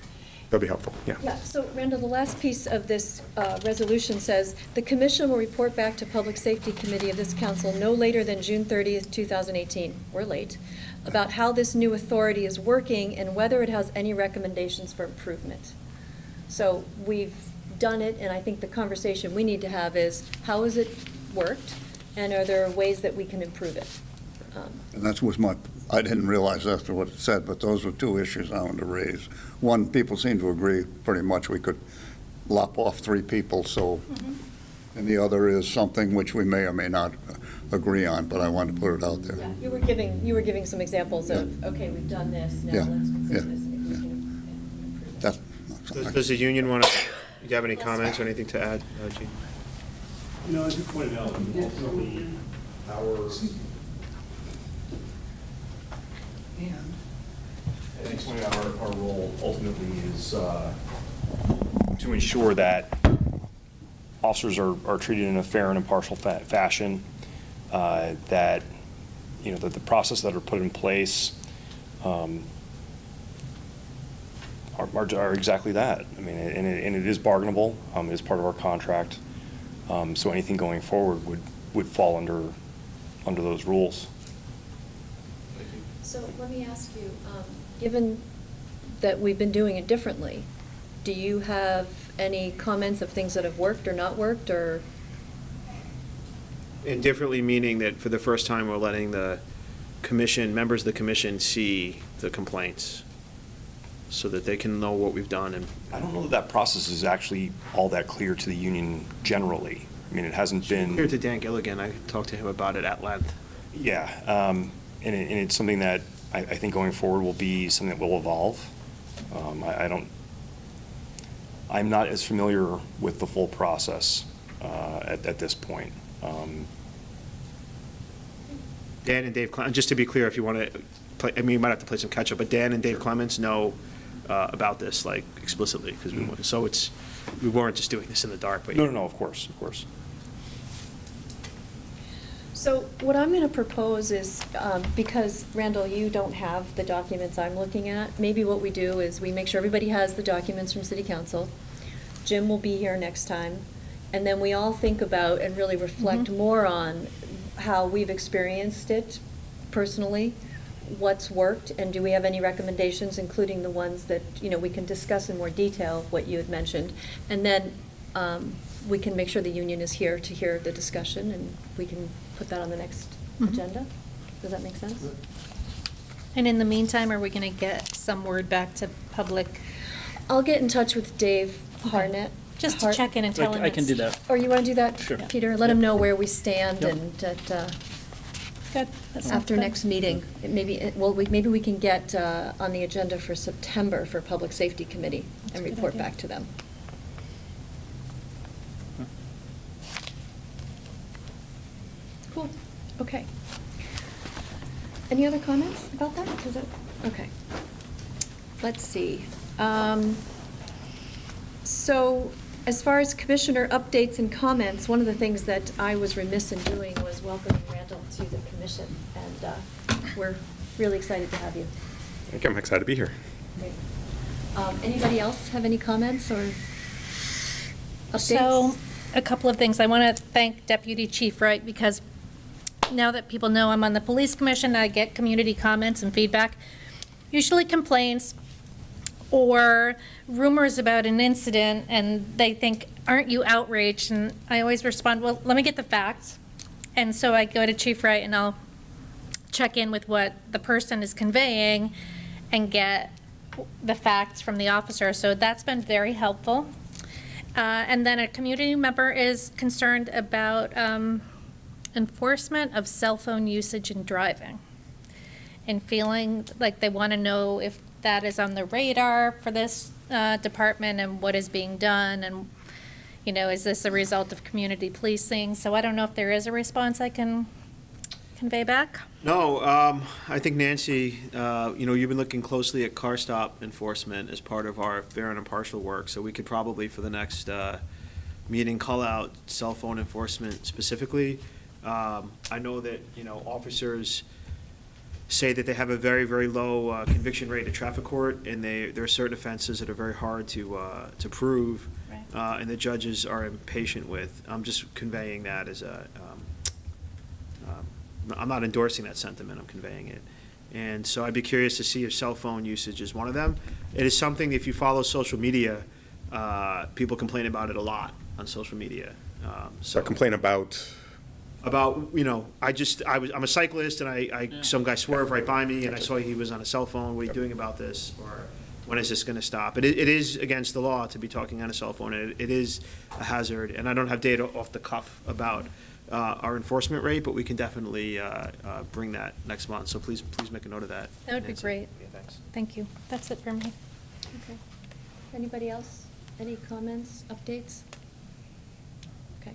That'd be helpful, yeah. Yeah, so Randall, the last piece of this resolution says, the commission will report back to Public Safety Committee of this council no later than June 30th, 2018, we're late, about how this new authority is working and whether it has any recommendations for improvement. So we've done it, and I think the conversation we need to have is, how has it worked, and are there ways that we can improve it? And that was I didn't realize after what it said, but those were two issues I wanted to raise. One, people seem to agree pretty much we could lop off 3 people, so, and the other is something which we may or may not agree on, but I wanted to put it out there. Yeah, you were giving some examples of, okay, we've done this, now Yeah, let's consider yeah, this, and if we yeah. can improve it. That's, Does the union want to, do you have any comments or anything to add, Gene? As you pointed out, ultimately, our role ultimately is to ensure that officers are treated in a fair and impartial fashion, that, that the process that are put in place are exactly that. I mean, and it is bargainable. It is part of our contract. So anything going forward would fall under those rules. So let me ask you, given that we've been doing it differently, do you have any comments of things that have worked or not worked, or? And differently meaning that for the first time, we're letting the commission, members of the commission see the complaints so that they can know what we've done. And I don't know that process is actually all that clear to the union generally. I mean, it hasn't been. Here to Dan Gilligan, I talked to him about it at length. Yeah, and it's something that I think going forward will be something that will evolve. I'm not as familiar with the full process at this point. Dan and Dave Clements, just to be clear, if you want to play, I mean, you might have to play some catch up, but Dan and Dave Clements know about this, like, explicitly, because we weren't just doing this in the dark. But No, of course. So what I'm going to propose is, because Randall, you don't have the documents I'm looking at, maybe what we do is we make sure everybody has the documents from City Council. Jim will be here next time, and then we all think about and really reflect more on how we've experienced it personally, what's worked, and do we have any recommendations, including the ones that, we can discuss in more detail, what you had mentioned. And then we can make sure the union is here to hear the discussion, and we can put that on the next Mhm. agenda. Does that make sense? And in the meantime, are we going to get some word back to public? I'll get in touch with Dave Okay. Harnett. Just to check in and tell him I can do it's- that. Or you want to do that, Sure. Peter? Let him know where we stand Yep. and that, Good. That sounds after good. next meeting, maybe we can get on the agenda for September for Public Safety Committee That's and a good report idea. back to them. Cool, okay. Any other comments about that? Okay. Let's see. So, as far as commissioner updates and comments, one of the things that I was remiss in doing was welcoming Randall to the commission, and we're really excited to have you. Thank you. I'm excited to be here. Great. Anybody else have any comments or updates? So, a couple of things. I want to thank Deputy Chief Wright, because now that people know I'm on the police commission, I get community comments and feedback, usually complaints or rumors about an incident, and they think, aren't you outraged? And I always respond, well, let me get the facts. And so I go to Chief Wright and I'll check in with what the person is conveying and get the facts from the officer. So that's been very helpful. And then a community member is concerned about enforcement of cell phone usage in driving, and feeling like they want to know if that is on the radar for this department and what is being done, and, is this a result of community policing? So I don't know if there is a response I can convey back. No, I think Nancy, you've been looking closely at car stop enforcement as part of our fair and impartial work, so we could probably, for the next meeting, call out cell phone enforcement specifically. I know that, officers say that they have a very, very low conviction rate at traffic court, and there are certain offenses that are very hard to prove, Right. and the judges are impatient with. I'm just conveying that as I'm not endorsing that sentiment, I'm conveying it. And so I'd be curious to see if cell phone usage is one of them. It is something, if you follow social media, people complain about it a lot on social media. So complain about, I'm a cyclist, and some guy swerved right by me, and I saw he was on a cell phone. What are you doing about this? Or when is this going to stop? It is against the law to be talking on a cell phone. It is a hazard, and I don't have data off the cuff about our enforcement rate, but we can definitely bring that next month. So please make a note of that. That would be Nancy. great. Yeah, thanks. Thank you. That's it for me. Okay. Anybody else? Any comments, updates? Okay.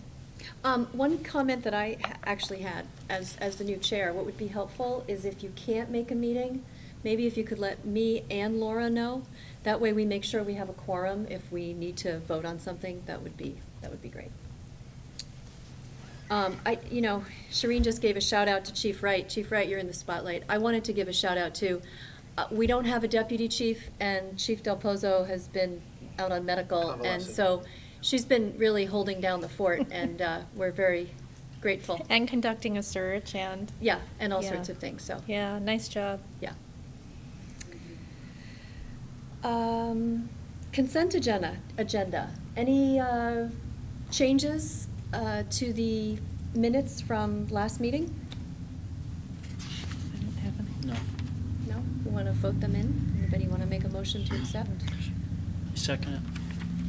One comment that I actually had as the new chair, what would be helpful is if you can't make a meeting, maybe if you could let me and Laura know. That way we make sure we have a quorum if we need to vote on something. That would be great. Shireen just gave a shout out to Chief Wright. Chief Wright, you're in the spotlight. I wanted to give a shout out too. We don't have a deputy chief, and Chief Del Pozo has been out on medical, and Convalescent. so she's been really holding down the fort, and we're very grateful. And conducting a search, and, Yeah, and all Yeah. sorts of things, so, yeah, nice job. yeah. Consent agenda. Any changes to the minutes from last meeting? I don't have any. No. No? We want to vote them in? Anybody want to make a motion to accept? Second it.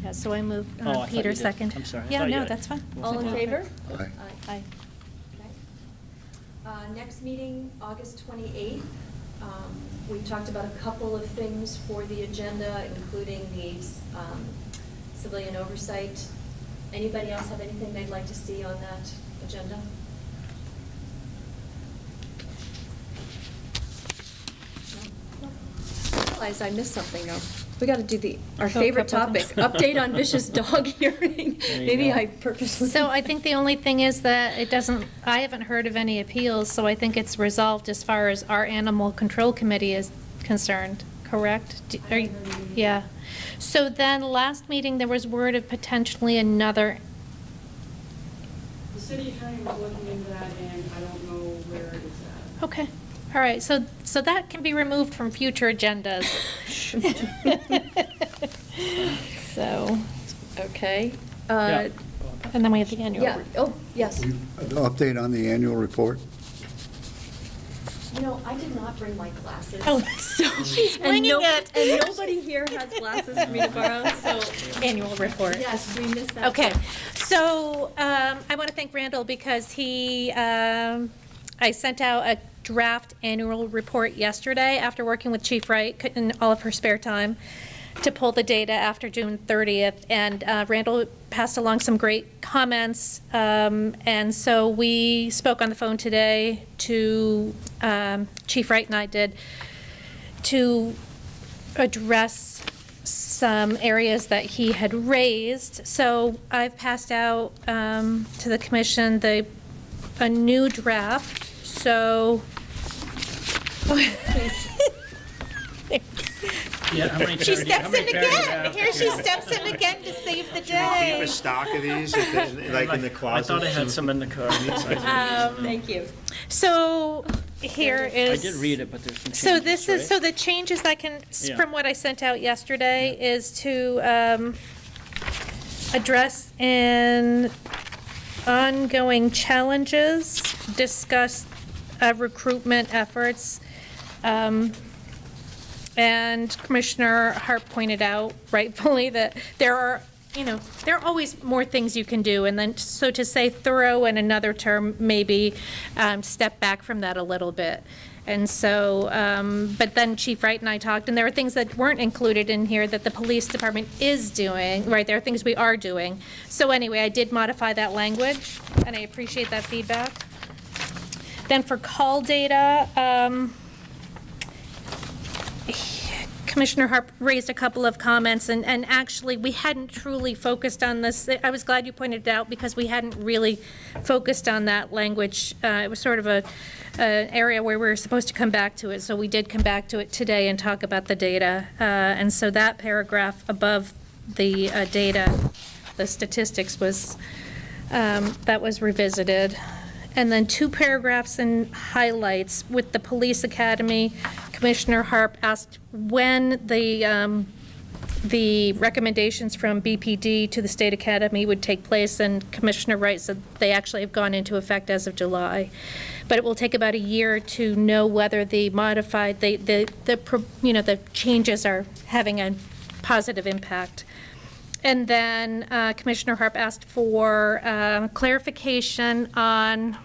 Yeah, so I moved, Oh, I thought you Peter did. second. I'm sorry. I Yeah, thought you no, had- that's fine. All in favor? Aye. Aye. Okay. Next meeting, August 28th. We talked about a couple of things for the agenda, including the civilian oversight. Anybody else have anything they'd like to see on that agenda? No? I realize I missed something though. We got to do our Oh, favorite couple topic, things. update on vicious dog hearing. There you Maybe go. I purposely. So I think the only thing is that I haven't heard of any appeals, so I think it's resolved as far as our animal control committee is concerned, correct? I haven't heard anything. Yeah. So then, last meeting, there was word of potentially another, The city attorney was looking into that, and I don't know where it's at. okay, All right, so that can be removed from future agendas. So, okay. Yeah. And then we have the annual. Yeah, oh, yes. An update on the annual report? You know, I did not bring my glasses. Oh, so she's And winging it. And nobody here has glasses for me to borrow, so. Annual report. Yes, we missed that. Okay, part. so I want to thank Randall because I sent out a draft annual report yesterday after working with Chief Wright in all of her spare time to pull the data after June 30th. And Randall passed along some great comments. And so we spoke on the phone today to, Chief Wright and I did, to address some areas that he had raised. So I've passed out to the commission a new draft. So, Yeah, how many she paragraphs- how steps many in again. paragraphs? Here she steps in again to save the Keep day. a stock of these, like in the I closet. thought I had some in the car. Thank you. So here I is. did read it, but there's some changes, So this is, right? so the changes I can, Yeah. from what I sent out yesterday, is to address in ongoing challenges, discuss recruitment efforts. And Commissioner Hart pointed out rightfully that there are always more things you can do. And then, so to say thorough in another term, maybe step back from that a little bit. And so, but then Chief Wright and I talked, and there are things that weren't included in here that the police department is doing, right? There are things we are doing. So anyway, I did modify that language, and I appreciate that feedback. Then for call data, Commissioner Harp raised a couple of comments, and actually, we hadn't truly focused on this. I was glad you pointed it out, because we hadn't really focused on that language. It was sort of an area where we were supposed to come back to it, so we did come back to it today and talk about the data. And so that paragraph above the data, the statistics, was, that was revisited. And then 2 paragraphs and highlights with the police academy. Commissioner Harp asked when the recommendations from BPD to the state academy would take place, and Commissioner Wright said they actually have gone into effect as of July. But it will take about a year to know whether the modified, the changes are having a positive impact. And then Commissioner Harp asked for clarification on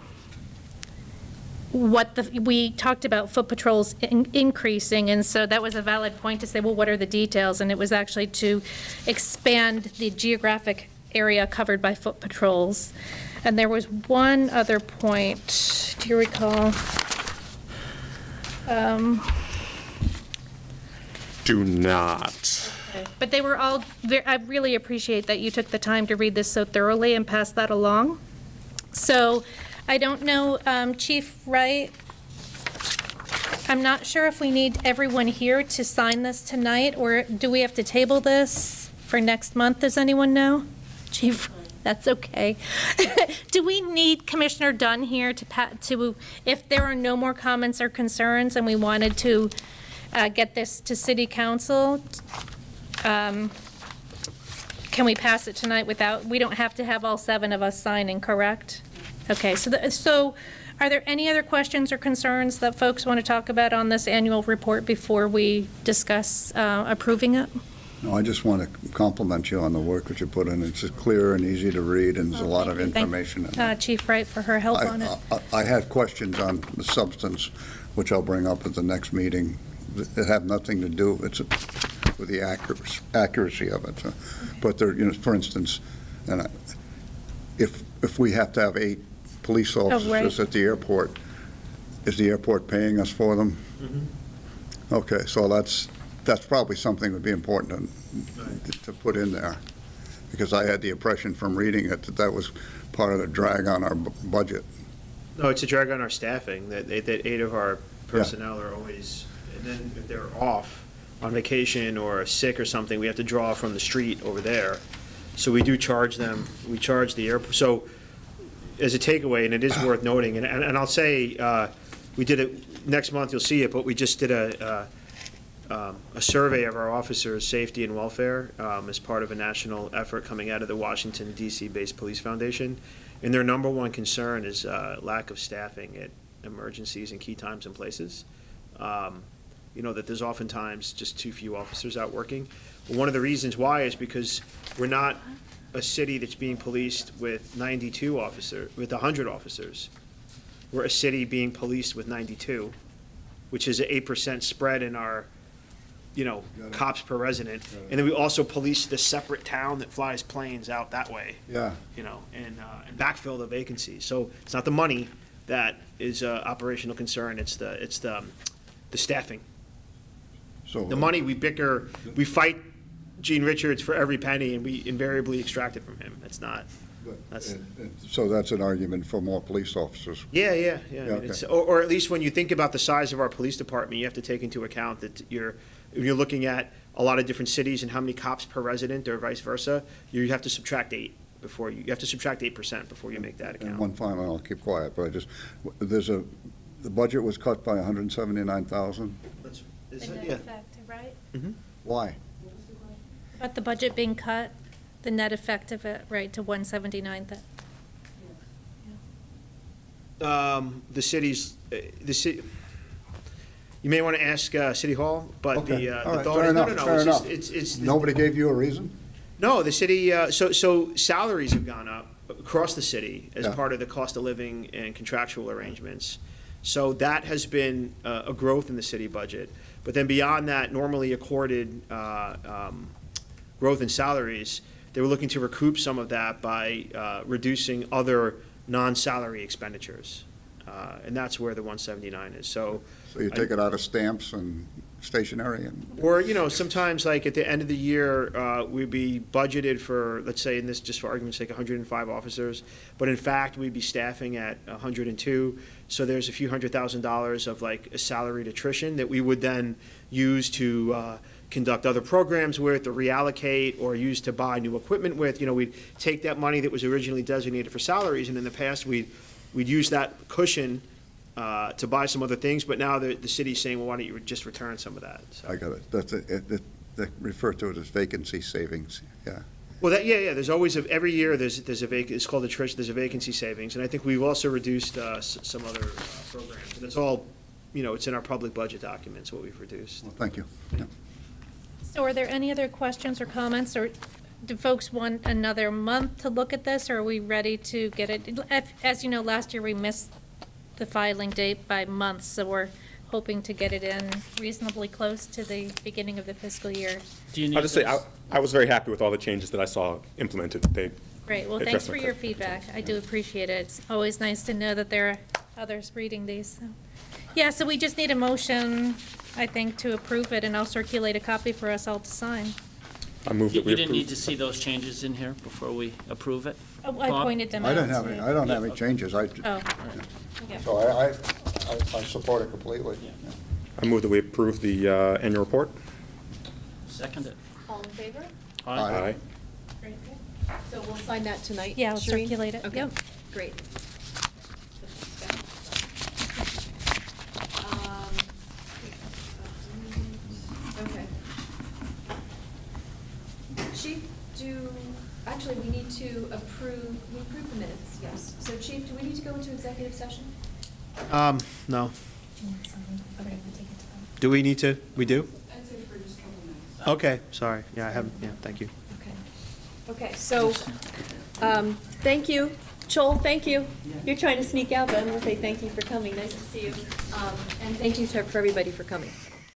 we talked about foot patrols increasing, and so that was a valid point to say, well, what are the details? And it was actually to expand the geographic area covered by foot patrols. And there was one other point, do you recall? Do not. But they were all, I really appreciate that you took the time to read this so thoroughly and pass that along. So I don't know, Chief Wright, I'm not sure if we need everyone here to sign this tonight, or do we have to table this for next month? Does anyone know? Chief, that's okay. Do we need Commissioner Dunn here to, if there are no more comments or concerns and we wanted to get this to City Council, can we pass it tonight without, we don't have to have all 7 of us signing, correct? Okay, so are there any other questions or concerns that folks want to talk about on this annual report before we discuss approving it? No, I just want to compliment you on the work that you put in. It's clear and easy to read, and there's a lot of Thank information in it. Chief Wright for her help on it. I had questions on the substance, which I'll bring up at the next meeting, that have nothing to do with the accuracy of it. But there, for instance, if we have to have 8 police officers at the airport, is the airport paying us for them? Mm-hmm. Okay, so that's probably something that would be important to put in there, because I had the impression from reading it that was part of the drag on our budget. No, it's a drag on our staffing, that 8 of our personnel are always, and then if they're off on vacation or sick or something, we have to draw from the street over there. So we do charge them, we charge the airport. So as a takeaway, and it is worth noting, and I'll say, we did it, next month you'll see it, but we just did a survey of our officers' safety and welfare as part of a national effort coming out of the Washington DC-based Police Foundation. And their number one concern is lack of staffing at emergencies and key times and places. That there's oftentimes just too few officers out working. Well, one of the reasons why is because we're not a city that's being policed with 100 officers. We're a city being policed with 92, which is an 8% spread in our, cops per resident. And then we also police the separate town that flies planes out that way. Yeah. And backfill the vacancies. So it's not the money that is a operational concern, it's the staffing. So The money, we bicker, we fight Gene Richards for every penny, and we invariably extract it from him. That's not, that's. So that's an argument for more police officers. Yeah. I Yeah, mean, it's, okay. or at least when you think about the size of our police department, you have to take into account that you're looking at a lot of different cities and how many cops per resident or vice versa, you have to subtract 8% before you make that And account. one final, I'll keep quiet, but the budget was cut by 179,000. Is The it? net Yeah. effect, right? Why? But the budget being cut, the net effect of it, right, to 179. The city's, you may want to ask City Hall, but Okay, the all right, thought fair is, no, enough, no, fair it's just, enough. it's. Nobody gave you a reason? No, the city, so salaries have gone up across the city as Yeah. part of the cost of living and contractual arrangements. So that has been a growth in the city budget. But then beyond that, normally accorded growth in salaries, they were looking to recoup some of that by reducing other non-salary expenditures. And that's where the 179 is. So You take it out of stamps and stationery and, or, sometimes like at the end of the year, we'd be budgeted for, let's say in this, just for argument's sake, 105 officers. But in fact, we'd be staffing at 102. So there's a few $100,000 of like a salaried attrition that we would then use to conduct other programs with, or reallocate, or use to buy new equipment with. We'd take that money that was originally designated for salaries, and in the past, we'd use that cushion to buy some other things, but now the city's saying, well, why don't you just return some of that? So. I got it. That's it. They refer to it as vacancy savings, yeah. Well, there's always, every year, there's a it's called attrition, there's a vacancy savings, and I think we've also reduced some other programs, and it's all, it's in our public budget documents, what we've reduced. Well, thank you. Yeah. So are there any other questions or comments, or do folks want another month to look at this, or are we ready to get it? As you know, last year we missed the filing date by months, so we're hoping to get it in reasonably close to the beginning of the fiscal year. Do you need I'll just say, this? I was very happy with all the changes that I saw implemented. Great, well, Address thanks my for your question. feedback. I do appreciate it. It's always nice to know that there are others reading these. So. Yeah, so we just need a motion, I think, to approve it, and I'll circulate a copy for us all to sign. I move You that we didn't need approve. to see those changes in here before we approve it? Oh, I Bob? pointed them out. I don't have any, I don't have any changes. Oh, yeah. So I support it completely. I move that we approve the annual report. Second it. All in favor? Aye. Great. So we'll sign that tonight? Yeah, I'll Shereen? circulate it. Okay, Yep. great. Okay. Chief, actually, we need to approve the minutes, yes. So Chief, do we need to go into executive session? No. Okay. Do we need to? We do? I'd say for just a couple minutes. Okay, sorry. Yeah, I haven't, thank you. Okay, so, thank you. Joel, thank you. You're trying to sneak out, but I'm gonna say thank you for coming. Nice to see you. And thank you for everybody for coming.